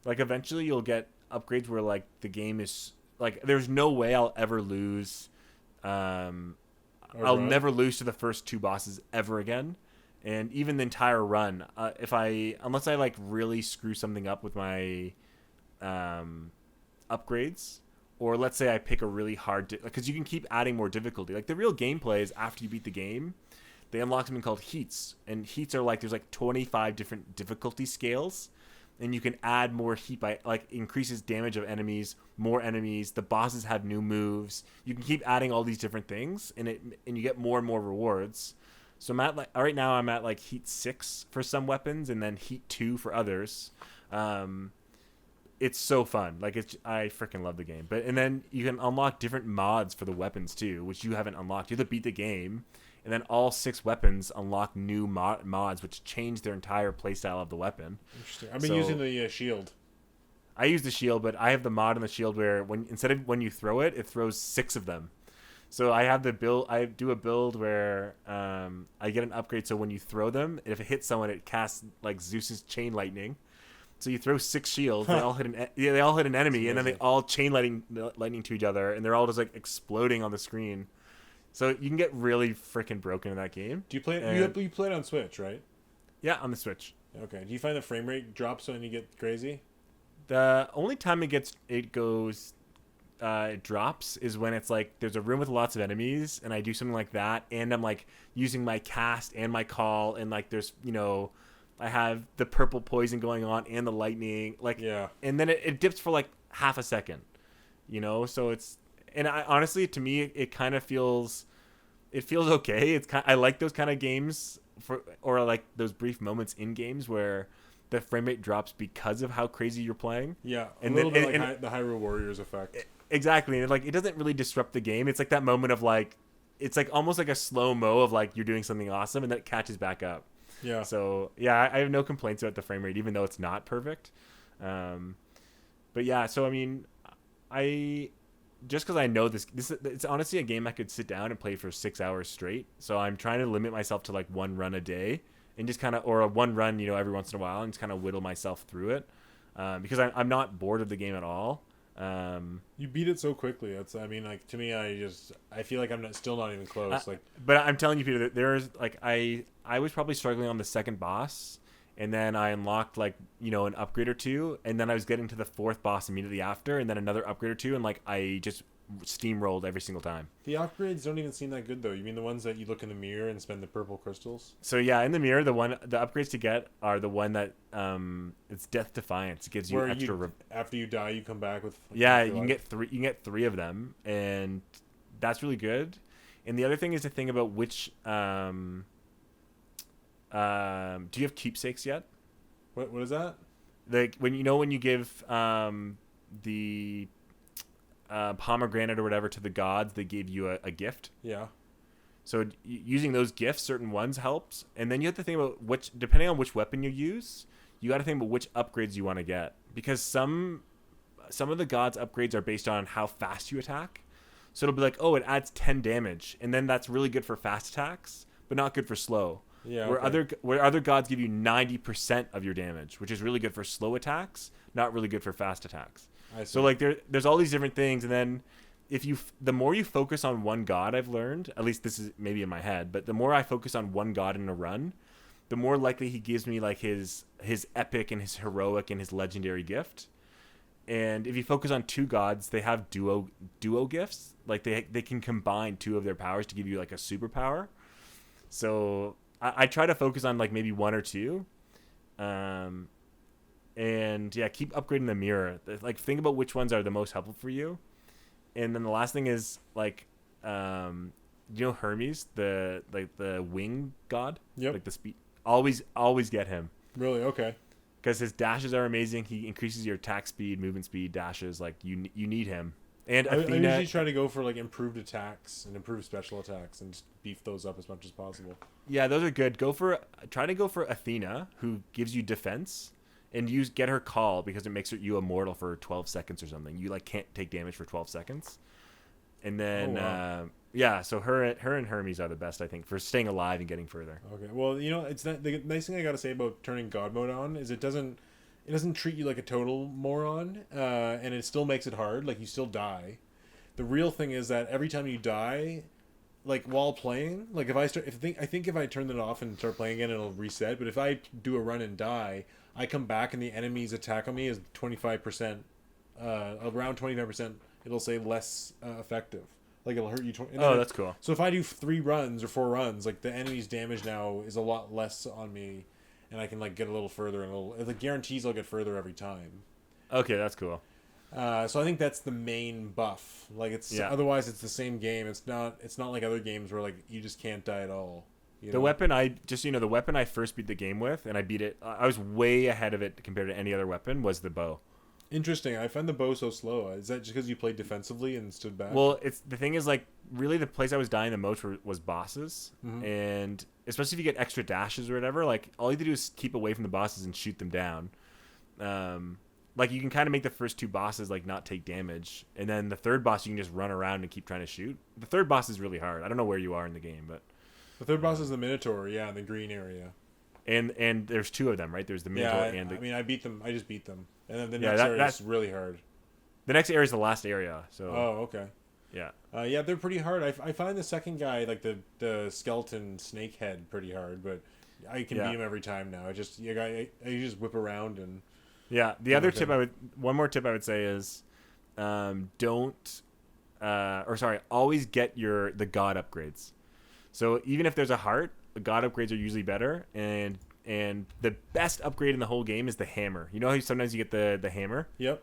Like eventually you'll get upgrades where like the game is like there's no way I'll ever lose. I'll never lose to the first two bosses ever again. And even the entire run, unless I like really screw something up with my upgrades, or let's say I pick a really hard because you can keep adding more difficulty. Like the real gameplay is after you beat the game, they unlock something called heats, and heats are like there's like 25 different difficulty scales, and you can add more heat by like increases damage of enemies, more enemies. The bosses have new moves. You can keep adding all these different things, and you get more and more rewards. So I'm at right now I'm at like heat 6 for some weapons, and then heat 2 for others. It's so fun. Like I freaking love the game. And then you can unlock different mods for the weapons too, which you haven't unlocked. You have to beat the game, and then all 6 weapons unlock new mods, which change their entire playstyle of the weapon. Interesting. I've been using the shield. I use the shield, but I have the mod on the shield where instead of when you throw it, it throws 6 of them. So I have the build. I do a build where I get an upgrade. So when you throw them, if it hits someone, it casts like Zeus's chain lightning. So you throw 6 shields. They all hit an enemy, and then they all chain lightning to each other, and they're all just like exploding on the screen. So you can get really freaking broken in that game. Do you play it? You play it on Switch, right? Yeah, on the Switch. Okay. Do you find the frame rate drops when you get crazy? The only time it drops is when it's like there's a room with lots of enemies, and I do something like that, and I'm like using my cast and my call, and like there's I have the purple poison going on and the lightning, and then it dips for like half a second, so it's. And honestly, to me, it kind of feels okay. I like those kind of games or like those brief moments in games where the frame rate drops because of how crazy you're playing. Yeah, a little bit like the Hyrule Warriors effect. Exactly, and it doesn't really disrupt the game. It's like that moment of like, it's like almost like a slow mo of like you're doing something awesome, and then it catches back up. Yeah. So yeah, I have no complaints about the frame rate, even though it's not perfect. But yeah, so I mean, just because I know it's honestly a game I could sit down and play for 6 hours straight. So I'm trying to limit myself to like one run a day, and just kind of, or a one run, every once in a while, and just kind of whittle myself through it, because I'm not bored of the game at all. You beat it so quickly. To me, I feel like I'm still not even close. But I'm telling you, Peter, that there's like I was probably struggling on the second boss. And then I unlocked an upgrade or two, and then I was getting to the 4th boss immediately after, and then another upgrade or two, and I just steamrolled every single time. The upgrades don't even seem that good though. You mean the ones that you look in the mirror and spend the purple crystals? So yeah, in the mirror, the upgrades to get are the one that it's Death Defiance. It gives you extra. After you die, you come back with. You can get 3. You can get 3 of them, and that's really good. And the other thing is to think about which. Do you have keepsakes yet? What is that? Like when you give the pomegranate or whatever to the gods, they give you a gift. Yeah. So using those gifts, certain ones helps, and then you have to think about depending on which weapon you use, you got to think about which upgrades you want to get, because some of the gods' upgrades are based on how fast you attack. So it'll be like, oh, it adds 10 damage, and then that's really good for fast attacks, but not good for slow. Yeah. Where other gods give you 90% of your damage, which is really good for slow attacks, not really good for fast attacks. I see. So like there's all these different things, and then the more you focus on one god, I've learned, at least this is maybe in my head, but the more I focus on one god in a run, the more likely he gives me like his epic and his heroic and his legendary gift. And if you focus on 2 gods, they have duo gifts. Like they can combine 2 of their powers to give you like a superpower. So I try to focus on like maybe 1 or 2, and yeah, keep upgrading the mirror. Like think about which ones are the most helpful for you, and then the last thing is like you know Hermes, the wing god, Yep. like the speed. Always get him. Really? Okay. Because his dashes are amazing. He increases your attack speed, movement speed, dashes. Like you need him. And I Athena. usually try to go for like improved attacks and improved special attacks and just beef those up as much as possible. Yeah, those are good. Try to go for Athena, who gives you defense, and get her call because it makes you immortal for 12 seconds or something. You like can't take damage for 12 seconds. And then so her and Hermes are the best, I think, for staying alive and getting further. Okay. Well, it's not the nice thing I gotta say about turning God mode on is it doesn't treat you like a total moron, and it still makes it hard. Like you still die. The real thing is that every time you die, like while playing, like I think if I turn it off and start playing again, it'll reset. But if I do a run and die, I come back and the enemy's attack on me is 25%, around 25%. It'll say less effective. Like it'll hurt you. That's cool. So if I do 3 runs or 4 runs, like the enemy's damage now is a lot less on me, and I can like get a little further and it guarantees I'll get further every time. Okay, that's cool. So I think that's the main buff. Like otherwise it's the same game. It's not like other games where like you just can't die at all. The weapon the weapon I first beat the game with, and I beat it. I was way ahead of it compared to any other weapon. Was the bow. Interesting. I find the bow so slow. Is that just because you played defensively and stood back? Well, the thing is, like, really the place I was dying the most was bosses, and especially if you get extra dashes or whatever, like all you have to do is keep away from the bosses and shoot them down. Like you can kind of make the first 2 bosses like not take damage, and then the third boss you can just run around and keep trying to shoot. The third boss is really hard. I don't know where you are in the game, but the third boss is the Minotaur, in the green area. And there's 2 of them, right? There's the Minotaur and the... I mean, I beat them. I just beat them. And then the next area is really hard. The next area is the last area, so... Oh, okay. Yeah. They're pretty hard. I find the second guy, like the skeleton snake head, pretty hard, but I can beat him every time now. I just whip around and... Yeah, one more tip I would say is always get the god upgrades. So even if there's a heart, the god upgrades are usually better, and the best upgrade in the whole game is the hammer. You know how sometimes you get the hammer? Yep.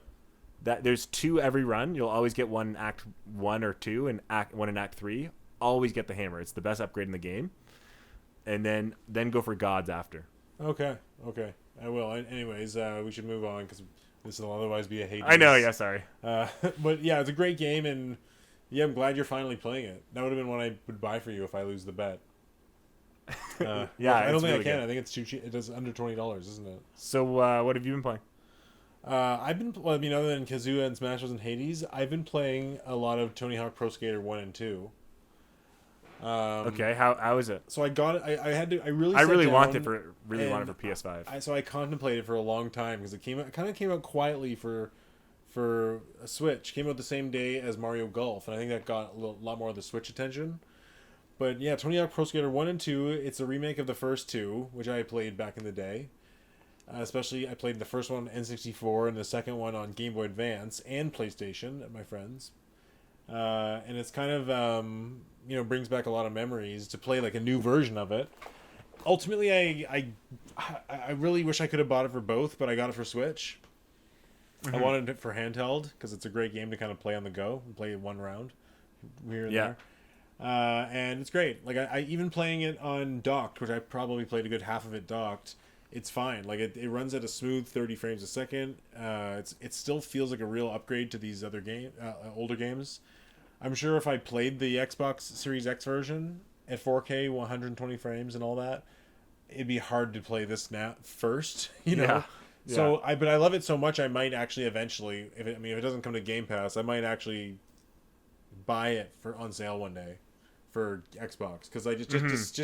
That there's 2 every run. You'll always get one in Act 1 or 2 and one in Act 3. Always get the hammer. It's the best upgrade in the game. And then go for gods after. Okay. I will. Anyways, we should move on because this will otherwise be a hate. I know. Yeah. Sorry. But yeah, it's a great game, and I'm glad you're finally playing it. That would have been one I would buy for you if I lose the bet. I don't think really I can. Good. I think it's too cheap. It does under $20, isn't it? So what have you been playing? Other than Kazuya and Smash Bros. And Hades, I've been playing a lot of Tony Hawk Pro Skater 1 and 2. Okay, how is it? So I got it. I really want it for PS5. So I contemplated for a long time because it came out quietly for a Switch. Came out the same day as Mario Golf, and I think that got a lot more of the Switch attention. But yeah, Tony Hawk Pro Skater 1 and 2. It's a remake of the first 2, which I played back in the day. Especially, I played the first one on N64 and the second one on Game Boy Advance and PlayStation at my friends. And it's kind of brings back a lot of memories to play like a new version of it. Ultimately, I really wish I could have bought it for both, but I got it for Switch. I wanted it for handheld because it's a great game to kind of play on the go and play one round here and there. And it's great. Like I even playing it on docked, which I probably played a good half of it docked. It's fine. Like it runs at a smooth 30 frames a second. It still feels like a real upgrade to these other older games. I'm sure if I played the Xbox Series X version at 4K, 120 frames and all that, it'd be hard to play this now first, you know? Yeah. So but I love it so much I might actually eventually, if it doesn't come to Game Pass, I might actually buy it on sale one day for Xbox because I just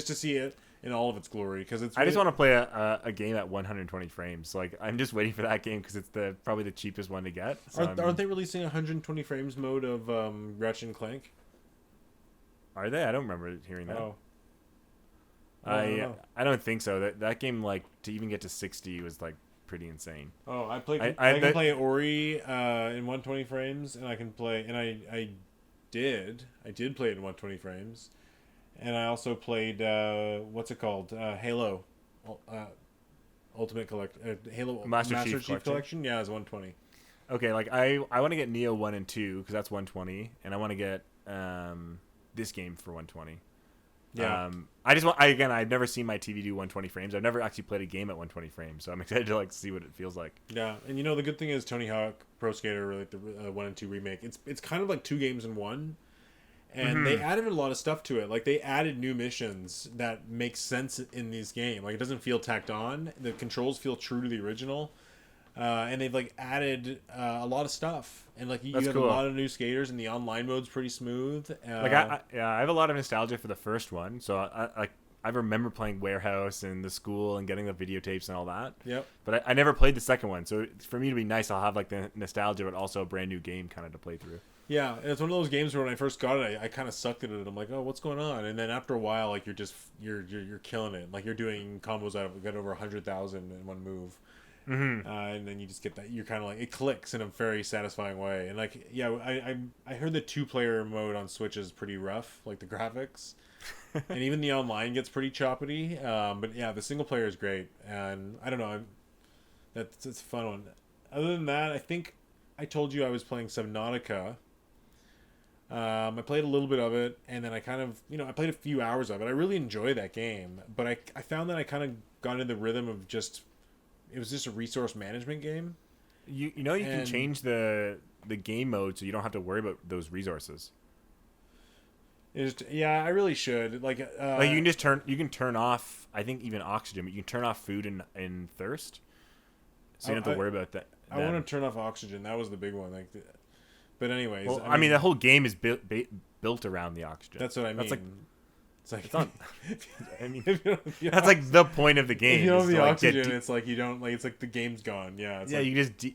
to see it in all of its glory because it's. I just want to play a game at 120 frames. Like I'm just waiting for that game because it's probably the cheapest one to get. So aren't they releasing 120 frames mode of Ratchet and Clank? Are they? I don't remember hearing that. Oh. I don't think so. That game, like, to even get to 60 was like pretty insane. Oh, I can play Ori in 120 frames, and I can play, and I did play it in 120 frames, and I also played what's it called? Halo, Ultimate Halo Master Chief Collection. Yeah, it's 120. Okay, like I want to get Neo 1 and 2 because that's 120, and I want to get this game for 120. Yeah. I've never seen my TV do 120 frames. I've never actually played a game at 120 frames, so I'm excited to like see what it feels like. Yeah, and the good thing is Tony Hawk Pro Skater, like the 1 and 2 remake, it's kind of like 2 games in one, and they added a lot of stuff to it. Like they added new missions that make sense in this game. Like it doesn't feel tacked on. The controls feel true to the original, and they've like added a lot of stuff. And like you have cool. a lot of new skaters, and the online mode's pretty smooth. I have a lot of nostalgia for the first one, so I remember playing Warehouse and the school and getting the videotapes and all that. Yep. But I never played the second one, so for me to be nice, I'll have like the nostalgia, but also a brand new game kind of to play through. Yeah, and it's one of those games where when I first got it, I kind of sucked at it. I'm like, oh, what's going on? And then after a while, like you're killing it. Like you're doing combos that have got over 100,000 in one move. And then you just get that. You're kind of like, it clicks in a very satisfying way. And like, yeah, I heard the 2-player mode on Switch is pretty rough, like the graphics, and even the online gets pretty choppy. But yeah, the single player is great, and I don't know, it's a fun one. Other than that, I think I told you I was playing Subnautica. I played a little bit of it, and then I kind of, I played a few hours of it. I really enjoy that game, but I found that I kind of got into the rhythm of it was just a resource management game. You can change the game mode so you don't have to worry about those resources. I really should. Like you can turn off, I think, even oxygen, but you can turn off food and thirst, so you don't have to worry about that. I want to turn off oxygen. That was the big one. But anyways, well, I mean, the whole game is built around the oxygen. That's what I mean. That's like, it's like, it's not, I mean, that's like the point of the game. If you don't have the like oxygen, it's like you don't like. It's like the game's gone. Yeah. It's like,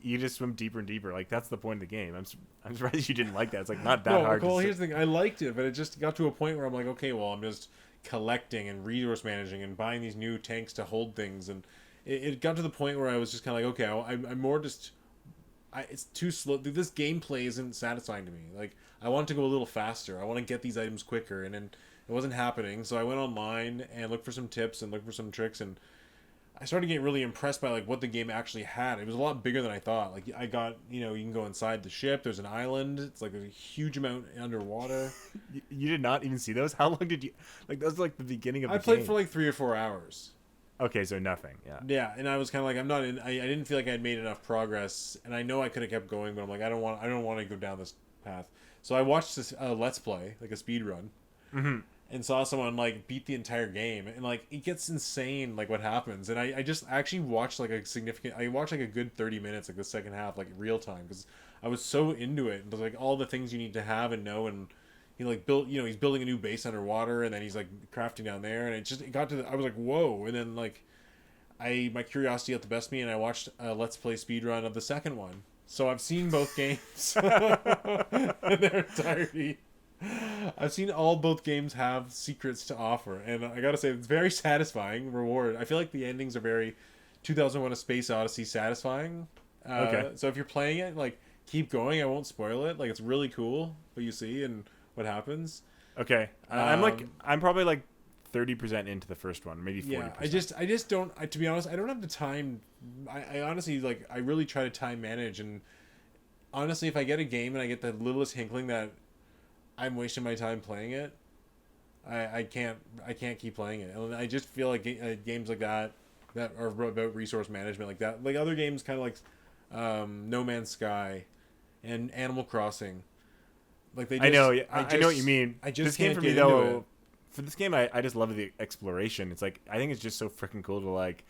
you just swim deeper and deeper. Like that's the point of the game. I'm surprised you didn't like that. It's like not that no, hard. Well, here's the thing. I liked it, but it just got to a point where I'm like, okay, well, I'm just collecting and resource managing and buying these new tanks to hold things, and it got to the point where I was just kind of like, okay, I'm more just. It's too slow. This gameplay isn't satisfying to me. Like I want to go a little faster. I want to get these items quicker, and then it wasn't happening. So I went online and looked for some tips and looked for some tricks, and I started getting really impressed by like what the game actually had. It was a lot bigger than I thought. Like I got, you can go inside the ship. There's an island. It's like there's a huge amount underwater. You did not even see those? How long did you like? That was like the beginning of the game. I played for like 3 or 4 hours. Okay, so nothing. Yeah. Yeah, and I was kind of like, I'm not in. I didn't feel like I had made enough progress, and I know I could have kept going, but I'm like, I don't want to go down this path. So I watched this Let's Play, like a speed run, and saw someone like beat the entire game, and like it gets insane, like what happens. And I just actually watched like I watched like a good 30 minutes, like the second half, like real time, because I was so into it. And like all the things you need to have and know, and he like built, he's building a new base underwater, and then he's like crafting down there, and it got to I was like, whoa. And then like my curiosity got the best of me, and I watched a Let's Play speedrun of the second one. So I've seen both games in their entirety. I've seen both games have secrets to offer, and I gotta say, it's very satisfying reward. I feel like the endings are very 2001: A Space Odyssey satisfying. Okay. So if you're playing it, like keep going. I won't spoil it. Like it's really cool what you see and what happens. Okay. I'm probably like 30% into the first one, maybe 40%. Yeah, I just don't. To be honest, I don't have the time. I honestly like. I really try to time manage, and honestly, if I get a game and I get the littlest inkling that I'm wasting my time playing it, I can't keep playing it. And I just feel like games like that are about resource management, like that, like other games, kind of like No Man's Sky and Animal Crossing. Like they. Just, I know what you mean. I just this game can't for get me into though. it. For this game, I just love the exploration. It's like I think it's just so freaking cool to like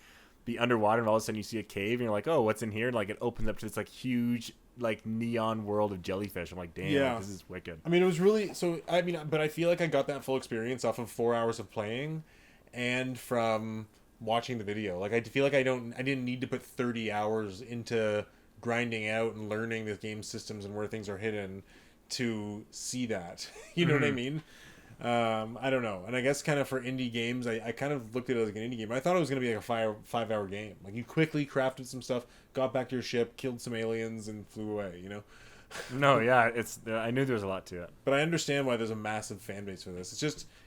be underwater and all of a sudden you see a cave and you're like, oh, what's in here? And like it opens up to this like huge like neon world of jellyfish. I'm like, damn, like, this is wicked. I mean, it was really so. I mean, but I feel like I got that full experience off of 4 hours of playing, and from watching the video. Like I feel like I didn't need to put 30 hours into grinding out and learning the game systems and where things are hidden to see that. You know what I mean? I don't know. And I guess kind of for indie games, I kind of looked at it as like an indie game. I thought it was going to be like a 5-hour game. Like you quickly crafted some stuff, got back to your ship, killed some aliens, and flew away, No, yeah, I knew there was a lot to it. But I understand why there's a massive fan base for this.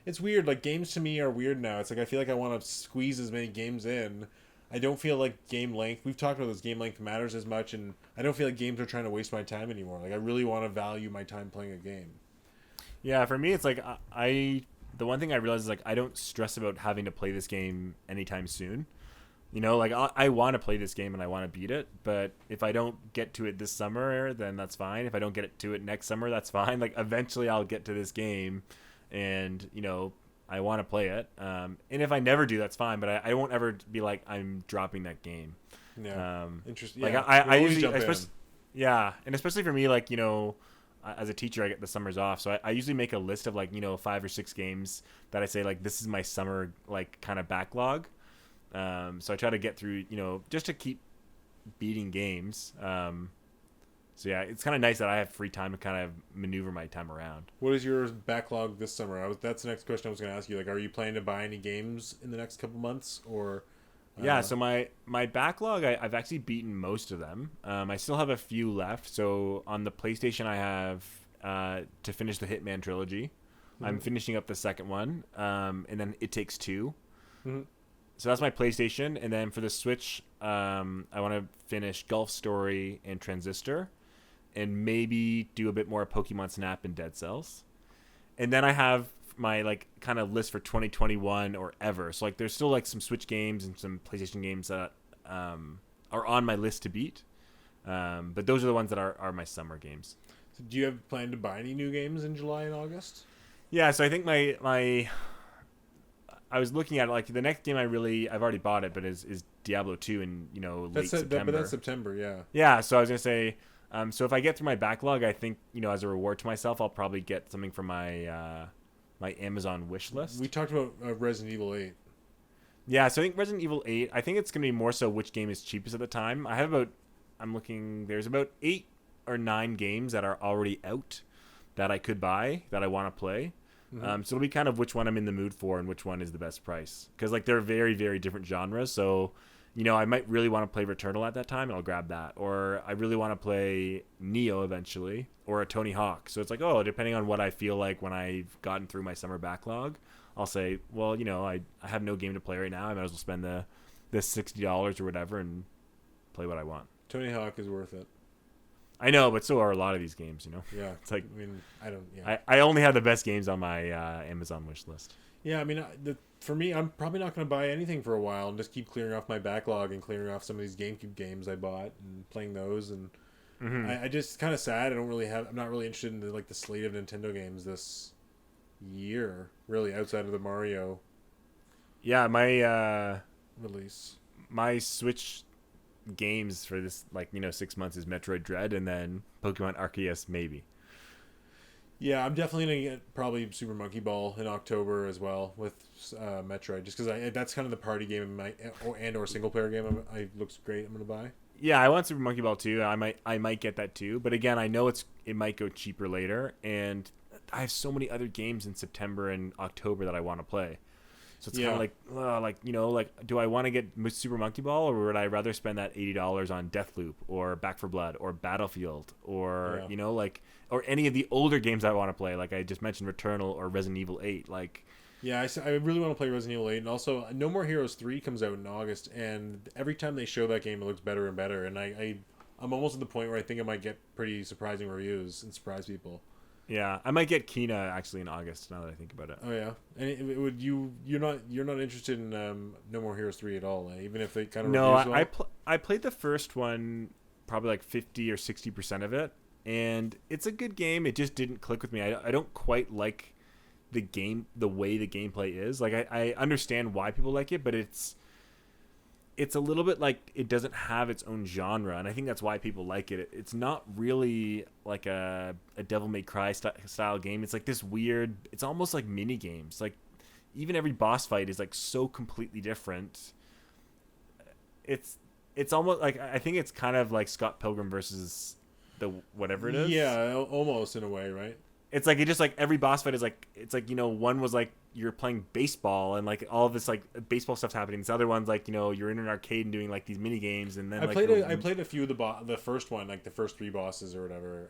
It's weird. Like games to me are weird now. It's like I feel like I want to squeeze as many games in. I don't feel like game length. We've talked about this, game length matters as much, and I don't feel like games are trying to waste my time anymore. Like I really want to value my time playing a game. Yeah, for me, it's like I the one thing I realize is like I don't stress about having to play this game anytime soon. You know, like I want to play this game and I want to beat it, but if I don't get to it this summer, then that's fine. If I don't get to it next summer, that's fine. Like eventually I'll get to this game, and you know I want to play it. And if I never do, that's fine. But I won't ever be like I'm dropping that game. Yeah, interesting. Like Yeah, I always usually, jump in. especially, yeah, and especially for me, like you know, as a teacher, I get the summers off, so I usually make a list of like you know 5 or 6 games that I say like this is my summer like kind of backlog. So I try to get through, you know, just to keep beating games. So yeah, it's kind of nice that I have free time to kind of maneuver my time around. What is your backlog this summer? That's the next question I was going to ask you. Like, are you planning to buy any games in the next couple months, or? Yeah, so my backlog, I've actually beaten most of them. I still have a few left. So on the PlayStation, I have to finish the Hitman trilogy. Mm-hmm. I'm finishing up the second one, and then It Takes Two. Mm-hmm. So that's my PlayStation, and then for the Switch, I want to finish Golf Story and Transistor, and maybe do a bit more Pokemon Snap and Dead Cells. And then I have my like kind of list for 2021 or ever. So like there's still like some Switch games and some PlayStation games that are on my list to beat. But those are the ones that are my summer games. So do you have planned to buy any new games in July and August? Yeah, so I think my I was looking at it, like the next game I've already bought it, but is Diablo 2 in, you know, late September. But that's September, yeah. Yeah, so I was going to say, so if I get through my backlog, I think, you know, as a reward to myself, I'll probably get something from my my Amazon wish list. We talked about Resident Evil 8. Yeah, so I think Resident Evil 8, I think it's going to be more so which game is cheapest at the time. There's about 8 or 9 games that are already out that I could buy, that I want to play. Mm-hmm. So it'll be kind of which one I'm in the mood for and which one is the best price. Because like they're very, very different genres. So, you know, I might really want to play Returnal at that time, and I'll grab that. Or I really want to play Neo eventually, or a Tony Hawk. So it's like, oh, depending on what I feel like when I've gotten through my summer backlog, I'll say, well, you know, I have no game to play right now. I might as well spend the $60 or whatever and play what I want. Tony Hawk is worth it. I know, but so are a lot of these games, you know? Yeah. It's like, I mean, I don't, yeah. I only have the best games on my Amazon wish list. Yeah, I mean, for me, I'm probably not going to buy anything for a while and just keep clearing off my backlog and clearing off some of these GameCube games I bought and playing those. And mm-hmm. I just kind of sad. I'm not really interested in the slate of Nintendo games this year, really, outside of the Mario. Yeah, my release. My Switch games for this 6 months is Metroid Dread and then Pokemon Arceus maybe. Yeah, I'm definitely gonna get probably Super Monkey Ball in October as well with Metroid, just because that's kind of the party game or single player game. It looks great. I'm gonna buy. Yeah, I want Super Monkey Ball too. I might get that too, but again, I know it might go cheaper later, and I have so many other games in September and October that I want to play. So it's kind of do I want to get Super Monkey Ball, or would I rather spend that $80 on Deathloop or Back 4 Blood or Battlefield or or any of the older games I want to play, like I just mentioned Returnal or Resident Evil 8. Yeah, I really want to play Resident Evil 8, and also No More Heroes 3 comes out in August, and every time they show that game, it looks better and better, and I'm almost at the point where I think it might get pretty surprising reviews and surprise people. Yeah, I might get Kina actually in August. Now that I think about it. Oh yeah, and you're not interested in No More Heroes 3 at all, even if they kind of I played the first one, probably like 50 or 60% of it, and it's a good game. It just didn't click with me. I don't quite like the game, the way the gameplay is. Like I understand why people like it, but it's a little bit like it doesn't have its own genre, and I think that's why people like it. It's not really like a Devil May Cry style game. It's like this weird, it's almost like mini games. Like even every boss fight is like so completely different. It's almost like, I think it's kind of like Scott Pilgrim versus the whatever it is. Yeah, almost in a way, right? It's like, it just like every boss fight is like, it's like, one was like you're playing baseball and like all of this like baseball stuff's happening. This other one's like, you're in an arcade and doing like these mini games, and then I played a few of the first one, like the first 3 bosses or whatever.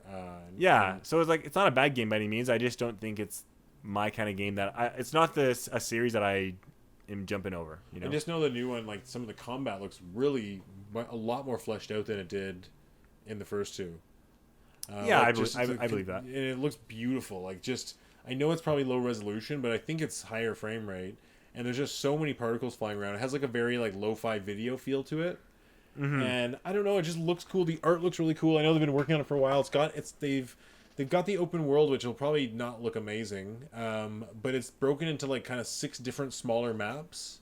So it's like, it's not a bad game by any means. I just don't think it's my kind of game it's not a series that I am jumping over. I just know the new one, like some of the combat looks really a lot more fleshed out than it did in the first 2. I believe that. And it looks beautiful. Like just, I know it's probably low resolution, but I think it's higher frame rate. And there's just so many particles flying around. It has like a very like lo-fi video feel to it. And I don't know, it just looks cool. The art looks really cool. I know they've been working on it for a while. They've got the open world, which will probably not look amazing, but it's broken into like kind of 6 different smaller maps.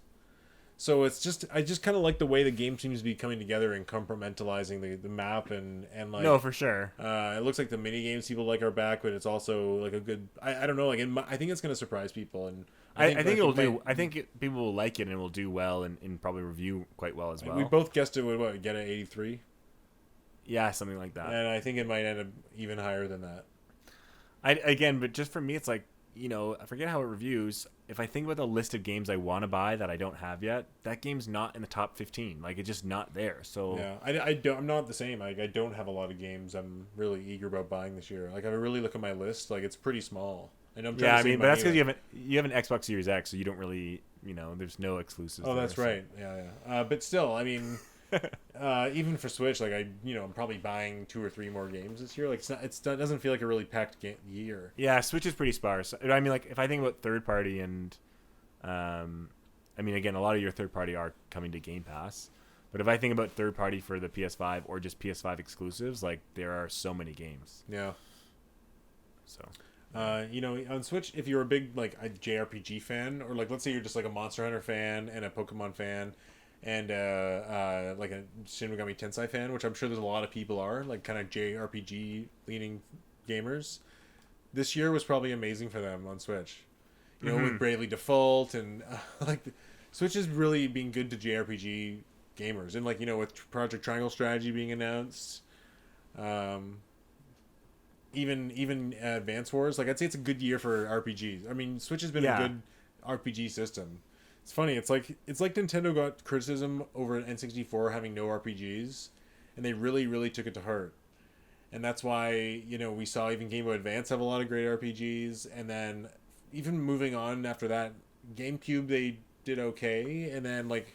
So I just kind of like the way the game seems to be coming together and compartmentalizing the map and like. No, for sure. It looks like the mini games people like are back, but it's also like a good. I don't know, like I think it's going to surprise people, and I think it will do. I think people will like it and it will do well and probably review quite well as well. We both guessed it would get an 83. Yeah, something like that. And I think it might end up even higher than that. But just for me, it's like, I forget how it reviews. If I think about the list of games I want to buy that I don't have yet, that game's not in the top 15. Like, it's just not there. So yeah, I'm not the same. Like, I don't have a lot of games I'm really eager about buying this year. Like, I really look at my list. Like, it's pretty small. And I'm trying to save but that's money, because you have an Xbox Series X, so you don't really, there's no exclusives. Oh, that's right. Yeah. But still, I mean. Even for Switch, like I'm probably buying 2 or 3 more games this year. Like it doesn't feel like a really packed year. Yeah, Switch is pretty sparse. I mean, like if I think about third party and, I mean, again, a lot of your third party are coming to Game Pass. But if I think about third party for the PS5 or just PS5 exclusives, like there are so many games. Yeah. So. On Switch, if you're a big like a JRPG fan, or like let's say you're just like a Monster Hunter fan and a Pokemon fan. And like a Shin Megami Tensei fan, which I'm sure there's a lot of people are, like kind of JRPG leaning gamers. This year was probably amazing for them on Switch. With Bravely Default and like Switch is really being good to JRPG gamers, and like with Project Triangle Strategy being announced, even Advance Wars. Like I'd say it's a good year for RPGs. I mean, Switch has been a good RPG system. It's funny. It's like Nintendo got criticism over N64 having no RPGs, and they really, really took it to heart. And that's why we saw even Game Boy Advance have a lot of great RPGs, and then even moving on after that, GameCube they did okay, and then like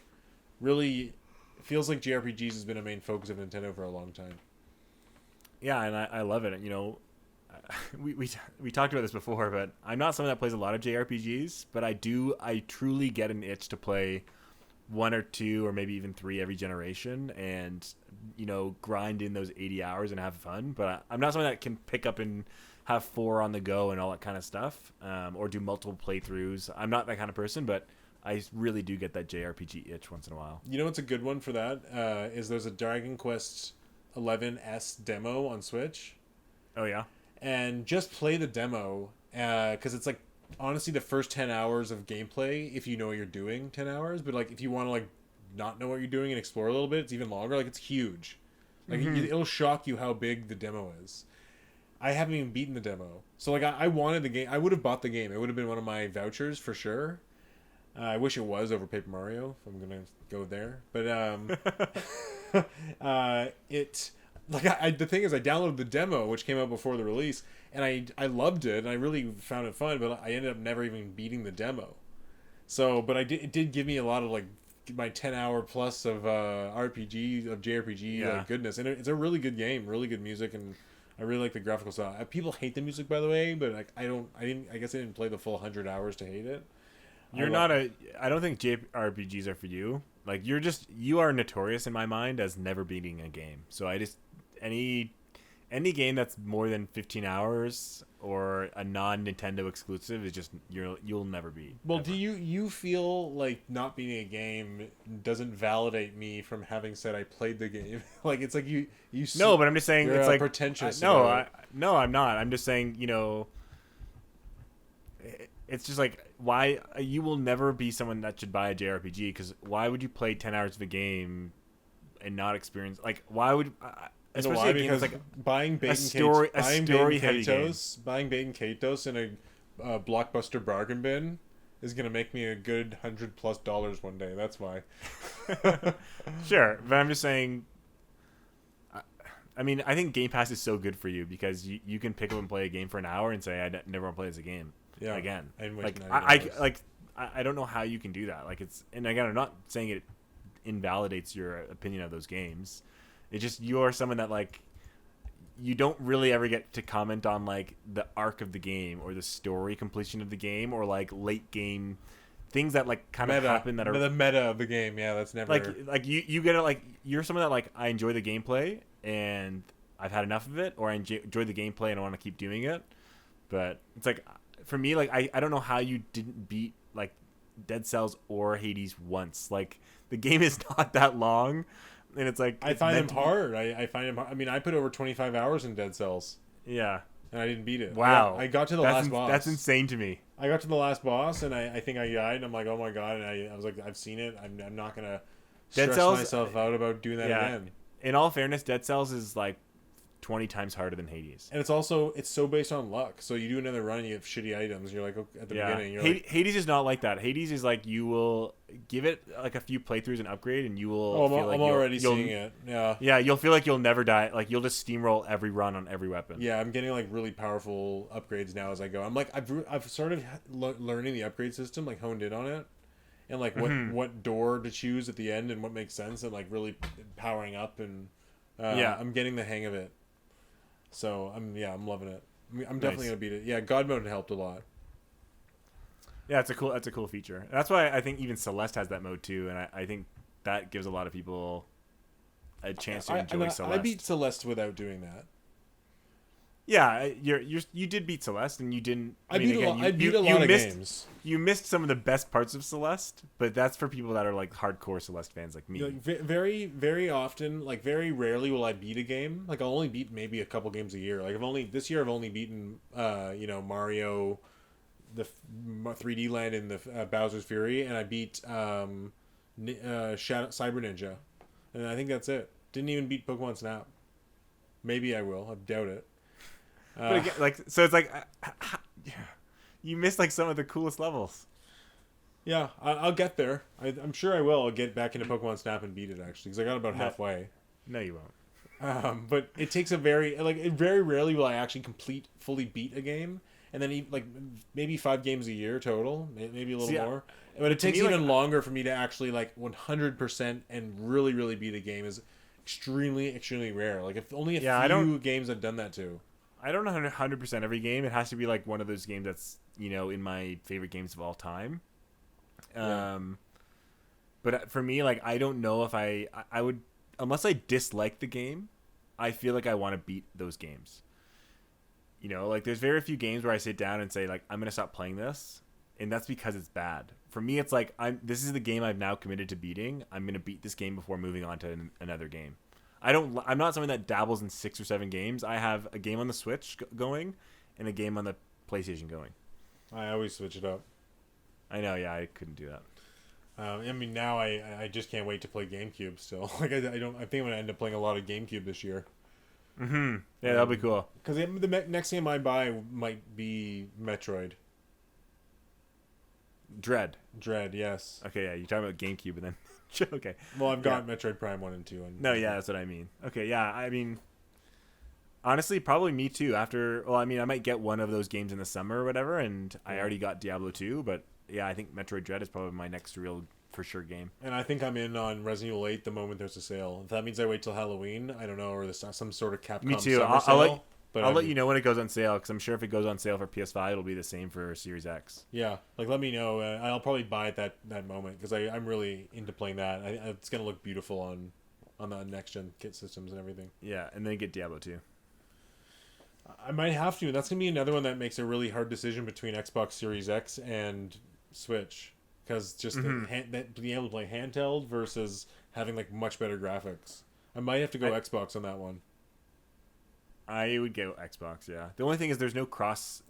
really it feels like JRPGs has been a main focus of Nintendo for a long time. Yeah, and I love it. We talked about this before, but I'm not someone that plays a lot of JRPGs, but I truly get an itch to play 1 or 2 or maybe even 3 every generation and grind in those 80 hours and have fun. But I'm not someone that can pick up and have 4 on the go and all that kind of stuff, or do multiple playthroughs. I'm not that kind of person, but I really do get that JRPG itch once in a while. What's a good one for that is there's a Dragon Quest 11S demo on Switch. Oh yeah. And just play the demo, because it's like honestly the first 10 hours of gameplay if you know what you're doing. 10 hours, but like if you want to like not know what you're doing and explore a little bit, it's even longer. Like it's huge. Like it'll shock you how big the demo is. I haven't even beaten the demo, so like I wanted the game. I would have bought the game. It would have been one of my vouchers for sure. I wish it was over Paper Mario, if I'm gonna go there, but the thing is, I downloaded the demo, which came out before the release, and I loved it, and I really found it fun, but I ended up never even beating the demo. So, but it did give me a lot of, like, my 10-hour plus of JRPG, like, goodness. And it's a really good game, really good music, and I really like the graphical style. People hate the music, by the way, but, like, I guess I didn't play the full 100 hours to hate it. I don't think JRPGs are for you. Like, you are notorious in my mind as never beating a game. So any game that's more than 15 hours or a non-Nintendo exclusive is just you'll never beat. Well, ever. do you feel like not beating a game doesn't validate me from having said I played the game? Like it's like you No, but I'm just saying it's like pretentious. No, I'm not. I'm just saying, it's just like why you will never be someone that should buy a JRPG, because why would you play 10 hours of a game and not experience, like, why would especially because like buying bait and Kaitos in a Blockbuster bargain bin is gonna make me a good $100+ one day. That's why. Sure, but I'm just saying. I mean, I think Game Pass is so good for you because you can pick up and play a game for an hour and say I never want to play this again. Yeah, again. Like I don't know how you can do that. Like and again, I'm not saying it invalidates your opinion of those games. It's just you're someone that, like, you don't really ever get to comment on like the arc of the game or the story completion of the game or like late game things that like kind of happen that are the meta of the game. Yeah, that's never like you get it. Like you're someone that like I enjoy the gameplay and I've had enough of it, or I enjoy the gameplay and I want to keep doing it. But it's like for me, like I don't know how you didn't beat like Dead Cells or Hades once. Like the game is not that long, and it's like I find them hard. I find them hard. I mean, I put over 25 hours in Dead Cells. Yeah. And I didn't beat it. Wow. I got to the last boss. That's insane to me. I got to the last boss, and I think I died, and I'm like, oh my god, and I was like, I've seen it. I'm not going to stress myself out about doing that again. In all fairness, Dead Cells is like 20 times harder than Hades. And it's so based on luck. So you do another run, and you have shitty items. You're like, at the beginning, you're like... Hades is not like that. Hades is like, you will give it like a few playthroughs and upgrade, and you will I'm already seeing it. Yeah. Yeah, you'll feel like you'll never die. Like, you'll just steamroll every run on every weapon. Yeah, I'm getting like really powerful upgrades now as I go. I'm like, I've started learning the upgrade system, like honed in on it. And like what door to choose at the end and what makes sense, and like really powering up, and I'm getting the hang of it. So I'm loving it. I'm definitely gonna beat it. Yeah, God mode helped a lot. Yeah, that's a cool feature. That's why I think even Celeste has that mode too, and I think that gives a lot of people a chance to enjoy Celeste. I beat Celeste without doing that. Yeah, you did beat Celeste, and you didn't. I beat a lot of games. You missed some of the best parts of Celeste, but that's for people that are like hardcore Celeste fans like me. Like, very, very often, like very rarely will I beat a game. Like I'll only beat maybe a couple games a year. Like this year I've only beaten Mario, the 3D Land and the Bowser's Fury, and I beat Cyber Ninja, and I think that's it. Didn't even beat Pokemon Snap. Maybe I will. I doubt it. But again, so it's like you missed like some of the coolest levels. Yeah, I'll get there. I'm sure I will. I'll get back into Pokemon Snap and beat it actually, because I got about halfway. No, you won't. But it takes very rarely will I actually fully beat a game, and then like maybe 5 games a year total, maybe a little more. But it takes even longer for me to actually like 100% and really, really beat a game is extremely, extremely rare. Like if only a few games I've done that to. I don't know 100% every game. It has to be like one of those games that's, in my favorite games of all time. Yeah. But for me, like, I don't know if I would, unless I dislike the game, I feel like I want to beat those games. Like there's very few games where I sit down and say like, I'm going to stop playing this. And that's because it's bad. For me, it's like, this is the game I've now committed to beating. I'm going to beat this game before moving on to another game. I'm not someone that dabbles in 6 or 7 games. I have a game on the Switch going and a game on the PlayStation going. I always switch it up. I know, yeah, I couldn't do that. I mean, now I just can't wait to play GameCube still. Like I think I'm gonna end up playing a lot of GameCube this year. Mm-hmm. Yeah, that'll be cool. Because the next game I buy might be Metroid. Dread, yes. Okay, yeah, you're talking about GameCube and then... Okay. Well, I've got Metroid Prime 1 and 2. No, yeah, that's what I mean. Okay, yeah, I mean... Honestly, probably me too. I might get one of those games in the summer or whatever, and I already got Diablo 2, but yeah, I think Metroid Dread is probably my next real for sure game. And I think I'm in on Resident Evil 8 the moment there's a sale. If that means I wait till Halloween, I don't know, or there's some sort of Capcom me too. summer sale. I'll let you know when it goes on sale, because I'm sure if it goes on sale for PS5, it'll be the same for Series X. Yeah, like let me know. I'll probably buy it that moment, because I'm really into playing that. It's gonna look beautiful on the next gen kit systems and everything. Yeah, and then get Diablo 2. I might have to. That's gonna be another one that makes a really hard decision between Xbox Series X and Switch, because just being able to play handheld versus having like much better graphics. I might have to go Xbox on that one. I would go Xbox, yeah. The only thing is there's no cross...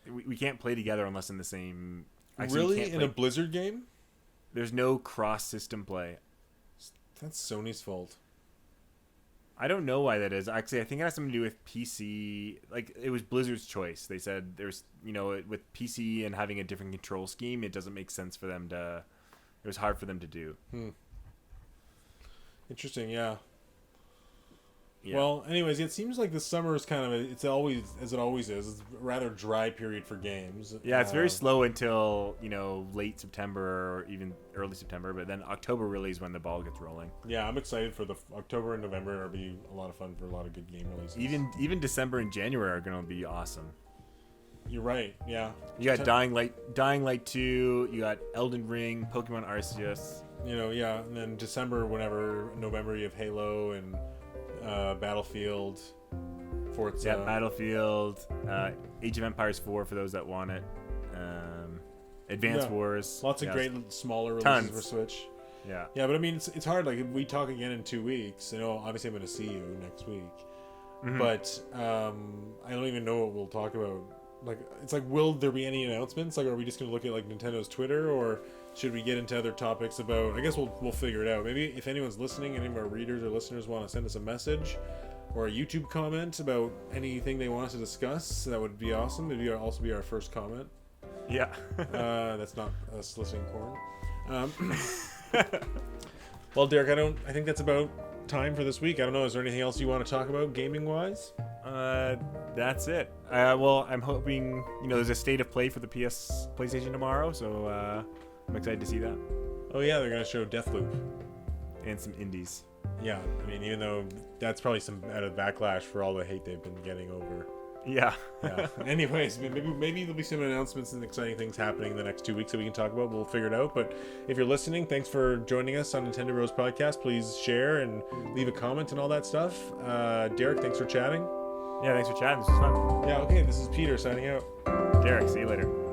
We can't play together unless in the same... Really? In a Blizzard game? There's no cross-system play. That's Sony's fault. I don't know why that is. Actually, I think it has something to do with PC. Like, it was Blizzard's choice. They said there's... with PC and having a different control scheme, it doesn't make sense for them to... It was hard for them to do. Interesting, yeah. Yeah. Well, anyways, it seems like the summer is kind of it's always as it always is. It's a rather dry period for games. Yeah, it's very slow until late September or even early September, but then October really is when the ball gets rolling. Yeah, I'm excited for the October and November. It'll be a lot of fun for a lot of good game releases. Even December and January are going to be awesome. You're right. Yeah. You got Dying Light 2. You got Elden Ring, Pokemon Arceus. Yeah, and then December, November, you have Halo and Battlefield, Forza. Yeah, Battlefield, Age of Empires 4 for those that want it. Advance Wars. Lots of great smaller releases for Switch. Yeah. Yeah, but I mean, it's hard. Like, if we talk again in 2 weeks, obviously I'm going to see you next week. Mm-hmm. But I don't even know what we'll talk about. Like, it's like, will there be any announcements? Like, are we just going to look at, like, Nintendo's Twitter, or should we get into other topics about... I guess we'll figure it out. Maybe if anyone's listening, any of our readers or listeners want to send us a message or a YouTube comment about anything they want us to discuss, that would be awesome. Maybe also be our first comment. Yeah. That's not us listening porn. Well, Derek, I think that's about time for this week. I don't know. Is there anything else you want to talk about gaming-wise? That's it. Well, I'm hoping, there's a state of play for the PlayStation tomorrow, so I'm excited to see that. Oh, yeah, they're going to show Deathloop. And some indies. Yeah, I mean, even though that's probably some out of backlash for all the hate they've been getting over. Yeah. Anyways, maybe there'll be some announcements and exciting things happening in the next 2 weeks that we can talk about. We'll figure it out. But if you're listening, thanks for joining us on Nintendo Bros Podcast. Please share and leave a comment and all that stuff. Derek, thanks for chatting. Yeah, thanks for chatting. This was fun. Yeah, okay. This is Peter signing out. Derek, see you later.